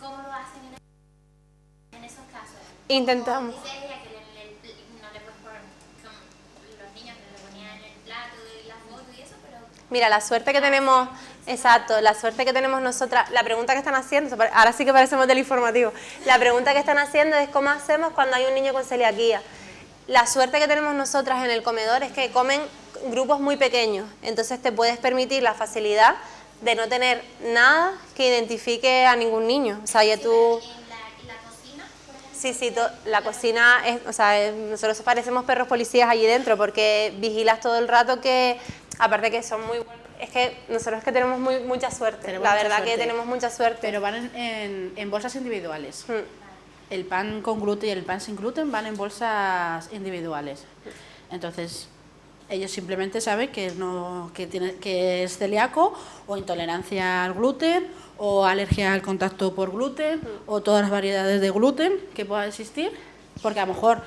¿Cómo lo hacen en esos casos? Intentamos. Como dice ella que no le puedes poner como los niños que le ponían el plato y la foto y eso, pero... Mira, la suerte que tenemos, exacto, la suerte que tenemos nosotras, la pregunta que están haciendo, ahora sí que parecemos del informativo, la pregunta que están haciendo es cómo hacemos cuando hay un niño con celiaquía. La suerte que tenemos nosotras en el comedor es que comen grupos muy pequeños, entonces te puedes permitir la facilidad de no tener nada que identifique a ningún niño. O sea, ya tú... En la cocina, por ejemplo. Sí, la cocina, nosotros parecemos perros policías allí dentro porque vigilas todo el rato que, aparte que son muy buenos, es que nosotros que tenemos mucha suerte, Tenemos la mucha verdad suerte. que tenemos mucha suerte. Pero van en bolsas individuales. Mm. El pan con gluten y el pan sin gluten van en bolsas individuales. Entonces, ellos simplemente saben que es celíaco o intolerancia al gluten o alergia al contacto por gluten o todas las variedades de gluten que pueda existir, porque a lo mejor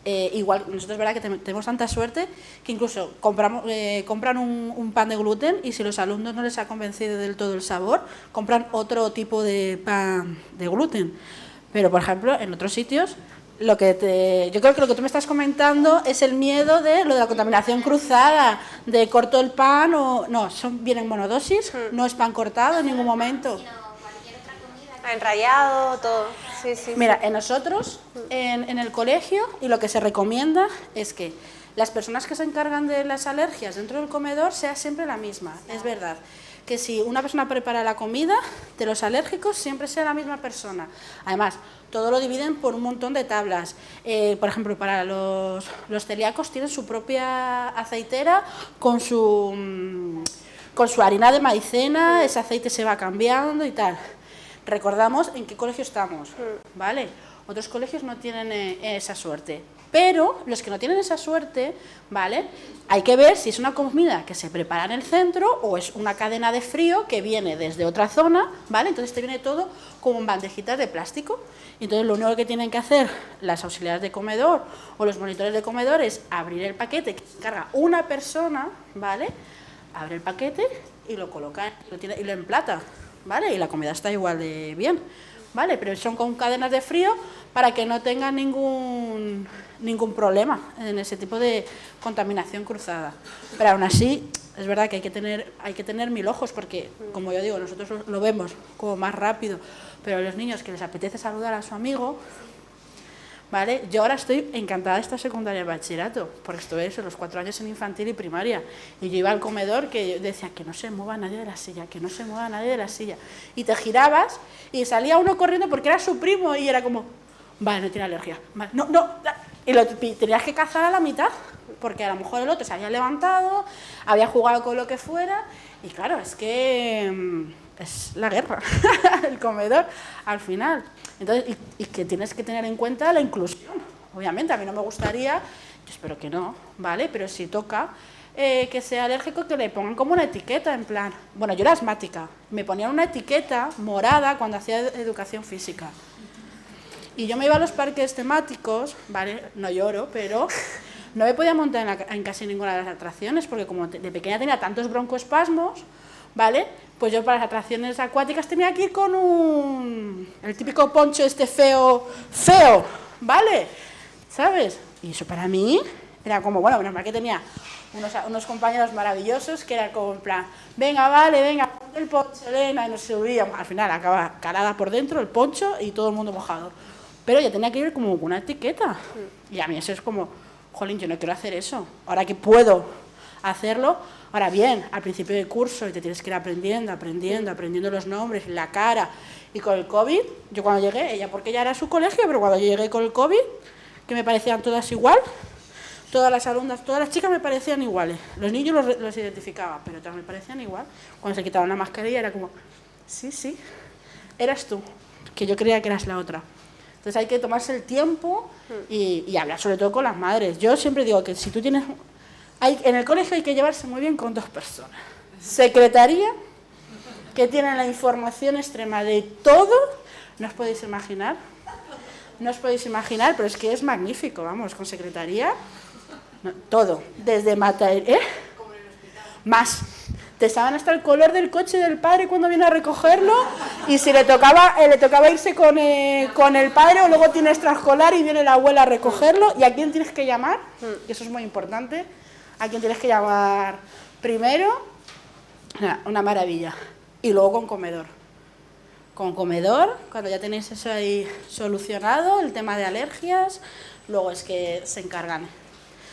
igual nosotros es verdad que tenemos tanta suerte que incluso compran un pan de gluten y si los alumnos no les ha convencido del todo el sabor, compran otro tipo de pan de gluten. Pero, por ejemplo, en otros sitios, yo creo que lo que tú me estás comentando es el miedo de lo de la contaminación cruzada, de corto el pan o... No, vienen monodosis, no es pan cortado en ningún momento. Sino cualquier otra comida. Enrayado, todo. Sí. Mira, en nosotros, en el colegio, y lo que se recomienda es que las personas que se encargan de las alergias dentro del comedor sea siempre la misma, es verdad. Que si una persona prepara la comida, de los alérgicos siempre sea la misma persona. Además, todo lo dividen por un montón de tablas. Por ejemplo, para los celíacos tienen su propia aceitera con su harina de maicena, ese aceite se va cambiando y tal. Recordamos en qué colegio estamos, ¿vale? Otros colegios no tienen esa suerte. Pero los que no tienen esa suerte, ¿vale? Hay que ver si es una comida que se prepara en el centro o es una cadena de frío que viene desde otra zona, ¿vale? Entonces te viene todo como en bandejitas de plástico. Entonces lo único que tienen que hacer las auxiliares de comedor o los monitores de comedor es abrir el paquete que se carga una persona, ¿vale? Abre el paquete y lo coloca y lo emplata, ¿vale? Y la comida está igual de bien, ¿vale? Pero son con cadenas de frío para que no tengan ningún problema en ese tipo de contaminación cruzada. Pero aún así, es verdad que hay que tener 1000 ojos porque, como yo digo, nosotros lo vemos como más rápido, pero a los niños que les apetece saludar a su amigo, ¿vale? Yo ahora estoy encantada de esta secundaria de bachillerato, porque estuve los 4 años en infantil y primaria, y yo iba al comedor que yo decía que no se mueva nadie de la silla, que no se mueva nadie de la silla, y te girabas y salía uno corriendo porque era su primo y era como, vale, no tiene alergia, vale, no, y tenías que cazar a la mitad, porque a lo mejor el otro se había levantado, había jugado con lo que fuera, y claro, es que es la guerra, el comedor, al final. Entonces, y que tienes que tener en cuenta la inclusión. Obviamente, a mí no me gustaría, yo espero que no, ¿vale? Pero si toca que sea alérgico, que le pongan como una etiqueta, en plan... Bueno, yo era asmática, me ponían una etiqueta morada cuando hacía educación física. Y yo me iba a los parques temáticos, ¿vale? No lloro, pero no me podía montar en casi ninguna de las atracciones, porque como de pequeña tenía tantos broncoespasmos, ¿vale? Pues yo para las atracciones acuáticas tenía que ir con el típico poncho feo, ¿vale? ¿Sabes? Y eso para mí era como, bueno, menos mal que tenía unos compañeros maravillosos que era como en plan, venga, ponte el poncho, Elena, y nos subíamos. Al final acaba calada por dentro el poncho y todo el mundo mojado. Pero yo tenía que ir como con una etiqueta. Y a mí eso es como, jolín, yo no quiero hacer eso. Ahora que puedo hacerlo, ahora bien, al principio del curso y te tienes que ir aprendiendo los nombres, la cara. Y con el COVID, yo cuando llegué, ella porque ya era su colegio, pero cuando yo llegué con el COVID, que me parecían todas igual, todas las alumnas, todas las chicas me parecían iguales. Los niños los identificaba, pero todas me parecían igual. Cuando se quitaban la mascarilla era como, sí, eras tú, que yo creía que eras la otra. Entonces hay que tomarse el tiempo y hablar sobre todo con las madres. Yo siempre digo que si tú tienes... en el colegio hay que llevarse muy bien con 2 personas. Secretaría que tienen la información extrema de todo, no os podéis imaginar. No os podéis imaginar, pero es que es magnífico, vamos, con secretaría, no, todo, desde más. Te saben hasta el color del coche del padre cuando viene a recogerlo, y si le tocaba irse con el padre, o luego tiene extraescolar y viene la abuela a recogerlo, y a quién tienes que llamar, y eso es muy importante, a quién tienes que llamar primero, una maravilla, y luego con comedor. Con comedor, cuando ya tenéis eso ahí solucionado, el tema de alergias, luego es que se encargan.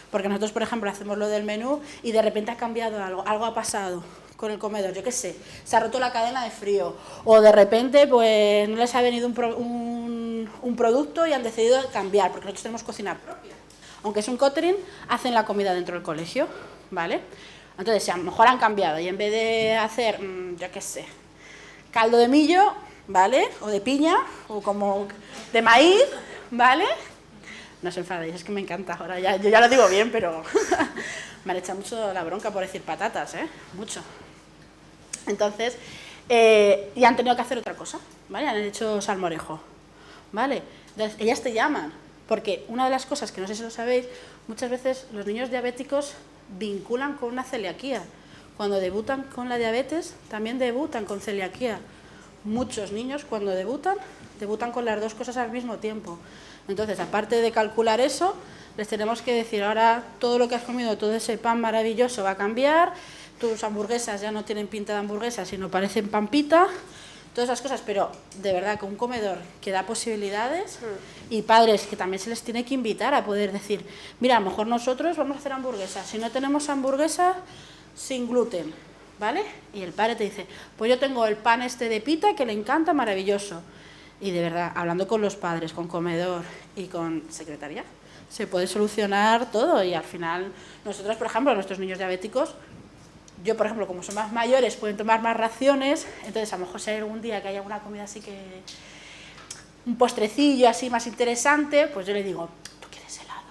Porque nosotros, por ejemplo, hacemos lo del menú y de repente ha cambiado algo ha pasado con el comedor, yo qué sé, se ha roto la cadena de frío, o de repente pues no les ha venido un producto y han decidido cambiar, porque nosotros tenemos cocina propia. Aunque es un catering, hacen la comida dentro del colegio, ¿vale? Entonces, si a lo mejor han cambiado y en vez de hacer, yo qué sé, caldo de millo, ¿vale? O de piña, o como de maíz, ¿vale? No os enfadéis, es que me encanta. Ahora yo ya lo digo bien, pero me han echado mucho la bronca por decir patatas, ¿eh? Mucho. Entonces, y han tenido que hacer otra cosa, ¿vale? Han hecho salmorejo, ¿vale? Entonces, ellas te llaman, porque una de las cosas que no sé si lo sabéis, muchas veces los niños diabéticos vinculan con una celiaquía. Cuando debutan con la diabetes, también debutan con celiaquía. Muchos niños, cuando debutan con las dos cosas al mismo tiempo. Entonces, aparte de calcular eso, les tenemos que decir, ahora todo lo que has comido, todo ese pan maravilloso va a cambiar, tus hamburguesas ya no tienen pinta de hamburguesas, sino parecen pampita, todas esas cosas, pero de verdad, con un comedor que da posibilidades, y padres que también se les tiene que invitar a poder decir, mira, a lo mejor nosotros vamos a hacer hamburguesas, si no tenemos hamburguesas, sin gluten, ¿vale? Y el padre te dice, pues yo tengo el pan este de pita que le encanta, maravilloso. Y de verdad, hablando con los padres, con comedor y con secretaría, se puede solucionar todo. Y al final, nosotros, por ejemplo, nuestros niños diabéticos, yo, por ejemplo, como son más mayores, pueden tomar más raciones, entonces a lo mejor si hay algún día que haya una comida así que... un postrecillo así más interesante, pues yo le digo, ¿tú quieres helado?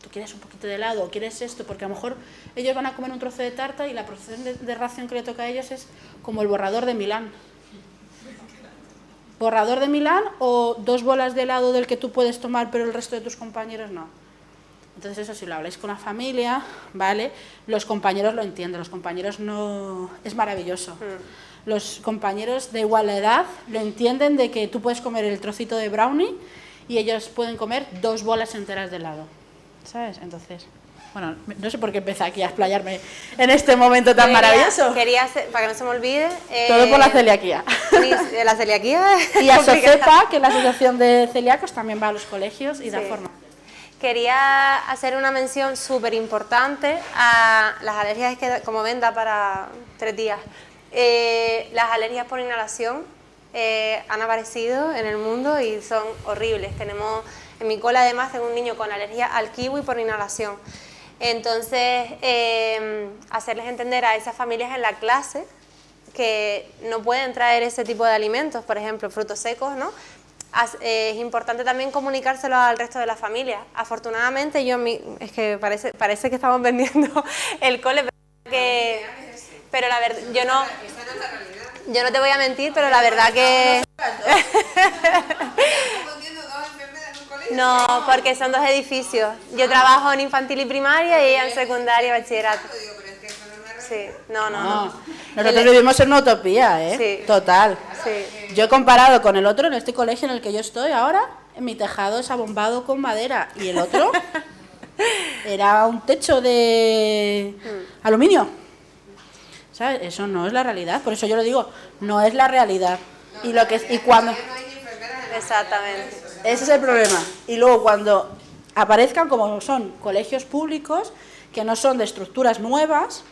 ¿Tú quieres un poquito de helado? ¿O quieres esto? Porque a lo mejor ellos van a comer un trozo de tarta y la porción de ración que le toca a ellos es como el borrador de Milán. Borrador de Milán o 2 bolas de helado del que tú puedes tomar pero el resto de tus compañeros no. Entonces eso, si lo habláis con la familia, ¿vale? Los compañeros lo entienden, los compañeros no... es maravilloso. Los compañeros de igual edad lo entienden, de que tú puedes comer el trocito de brownie y ellos pueden comer 2 bolas enteras de helado, ¿sabes? Entonces... bueno, no sé por qué empecé aquí a explayarme en este momento tan maravilloso. Quería hacer, para que no se me olvide... todo por la celiaquía. La celiaquía Y ASOCEPA, que es la Asociación de Celíacos, también va a los colegios y da forma. Quería hacer una mención súper importante a las alergias, que como ven da para 3 días. Las alergias por inhalación han aparecido en el mundo y son horribles. En mi cola además tengo un niño con alergia al kiwi por inhalación. Entonces, hacerles entender a esas familias en la clase que no pueden traer ese tipo de alimentos, por ejemplo, frutos secos, ¿no? Es importante también comunicárselo al resto de la familia. Afortunadamente, es que parece que estamos vendiendo el cole, pero la verdad, yo no te voy a mentir, pero la verdad que... No, porque son 2 edificios. Yo trabajo en infantil y primaria y ella en secundaria y bachillerato. Sí, no. Nosotros vivimos en una utopía, ¿eh? Sí. Total. Sí. Yo he comparado con el otro, en este colegio en el que yo estoy ahora, mi tejado es abombado con madera y el otro era un techo de aluminio. ¿Sabes? Eso no es la realidad, por eso yo lo digo, no es la realidad. Y cuando... Exactamente. Ese es el problema. Y luego cuando aparezcan, como son colegios públicos, que no son de estructuras nuevas,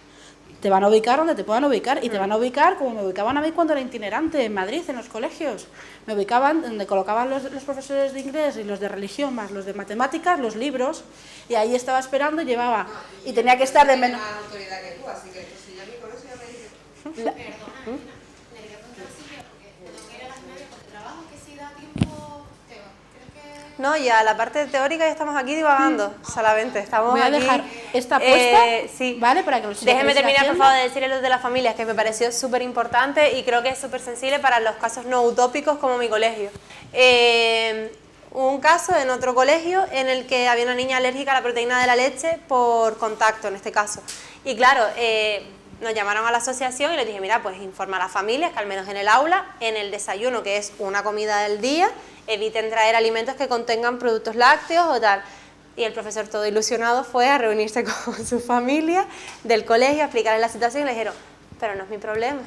te van a ubicar donde te puedan ubicar. Y te van a ubicar como me ubicaban a mí cuando era itinerante en Madrid, en los colegios. Me ubicaban donde colocaban los profesores de inglés y los de religión, más los de matemáticas, los libros. Y ahí estaba esperando y llevaba... y tenía que estar de menos... más autoridad que tú, así que si yo ni con eso ya me dice... No, ya la parte teórica ya estamos aquí divagando, solamente estamos Voy a aquí... dejar esta apuesta, sí. ¿vale? Para que los Déjeme terminar, por haciendo. favor, de decirle lo de las familias, que me pareció súper importante y creo que es súper sensible para los casos no utópicos como mi colegio. Un caso en otro colegio en el que había una niña alérgica a la proteína de la leche por contacto, en este caso. Y claro, nos llamaron a la asociación y les dije, mira, pues informa a las familias que al menos en el aula, en el desayuno, que es una comida del día, eviten traer alimentos que contengan productos lácteos o tal. Y el profesor, todo ilusionado, fue a reunirse con su familia del colegio, a explicarles la situación y le dijeron, pero no es mi problema.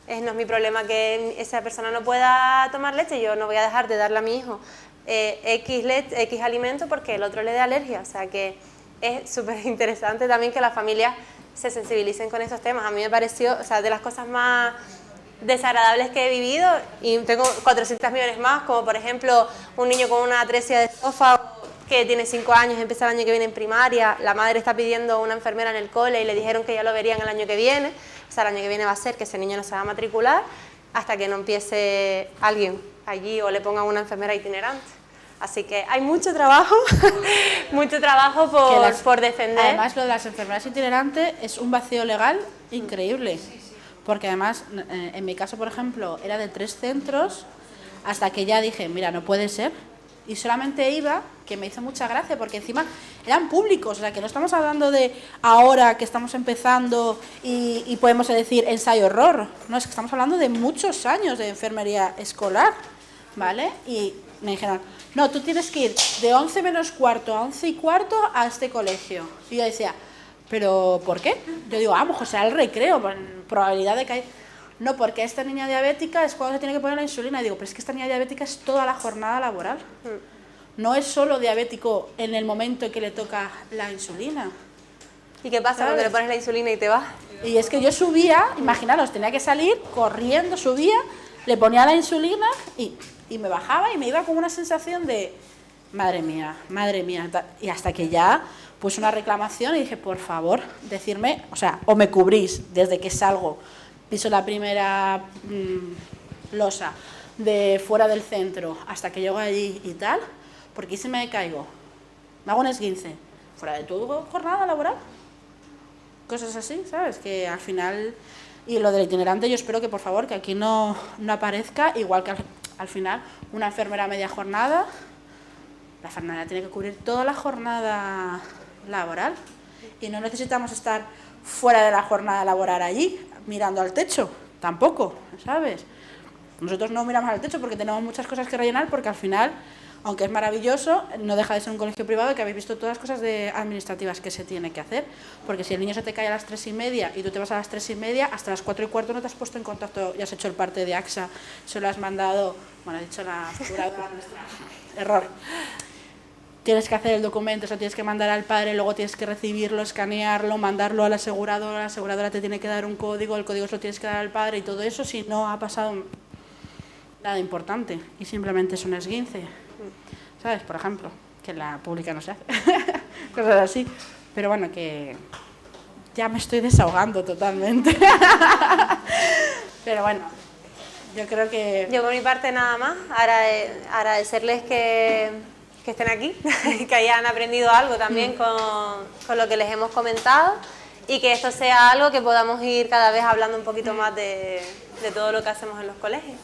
No es mi problema que esa persona no pueda tomar leche, yo no voy a dejar de darle a mi hijo X alimento porque el otro le dé alergia. O sea que es súper interesante también que las familias se sensibilicen con estos temas. A mí me pareció, o sea, de las cosas más desagradables que he vivido, y tengo 400 millones más, como por ejemplo un niño con una atresia de esófago que tiene 5 años, empieza el año que viene en primaria, la madre está pidiendo una enfermera en el cole y le dijeron que ya lo verían el año que viene. O sea, el año que viene va a ser que ese niño no se va a matricular hasta que no empiece alguien allí o le pongan una enfermera itinerante. Así que hay mucho trabajo, mucho trabajo por defender. Además, lo de las enfermeras itinerantes es un vacío legal increíble. Porque además, en mi caso, por ejemplo, era de 3 centros, hasta que ya dije, mira, no puede ser. Y solamente iba, que me hizo mucha gracia, porque encima eran públicos, o sea, que no estamos hablando de ahora que estamos empezando y podemos decir ensayo-error. No, es que estamos hablando de muchos años de enfermería escolar, ¿vale? Y me dijeron, no, tú tienes que ir de 11 menos cuarto a 11 y cuarto a este colegio. Y yo decía, ¿pero por qué? Yo digo, vamos, o sea, el recreo, probabilidad de que hay... No, porque esta niña diabética es cuando se tiene que poner la insulina. Y digo, pero es que esta niña diabética es toda la jornada laboral. No es solo diabético en el momento en que le toca la insulina. ¿Y qué pasa cuando le pones la insulina y te vas? Y es que yo subía, imaginaros, tenía que salir corriendo, subía, le ponía la insulina y me bajaba y me iba con una sensación de, madre mía, y hasta que ya puse una reclamación y dije, por favor, decirme, o sea, o me cubrís desde que salgo, piso la primera losa de fuera del centro hasta que llego allí y tal, porque si me caigo, me hago un esguince, fuera de tu jornada laboral, cosas así, ¿sabes? Que al final, y lo del itinerante yo espero que por favor que aquí no aparezca, igual que al final una enfermera a media jornada, la enfermera tiene que cubrir toda la jornada laboral y no necesitamos estar fuera de la jornada laboral allí, mirando al techo, tampoco, ¿sabes? Nosotros no miramos al techo porque tenemos muchas cosas que rellenar, porque al final, aunque es maravilloso, no deja de ser un colegio privado que habéis visto todas las cosas administrativas que se tiene que hacer, porque si el niño se te cae a las 3:30 y tú te vas a las 3:30, hasta las 4:15 no te has puesto en contacto y has hecho el parte de AXA, se lo has mandado, bueno, ha dicho la aseguradora nuestra, error. Tienes que hacer el documento, eso tienes que mandar al padre, luego tienes que recibirlo, escanearlo, mandarlo a la aseguradora te tiene que dar un código, el código se lo tienes que dar al padre y todo eso si no ha pasado nada importante y simplemente es un esguince, ¿sabes? Por ejemplo, que en la pública no se hace, cosas así, pero bueno, que ya me estoy desahogando totalmente, pero bueno, yo creo que... Yo por mi parte nada más, agradecerles que estén aquí, que hayan aprendido algo también con lo que les hemos comentado y que esto sea algo que podamos ir cada vez hablando un poquito más de todo lo que hacemos en los colegios.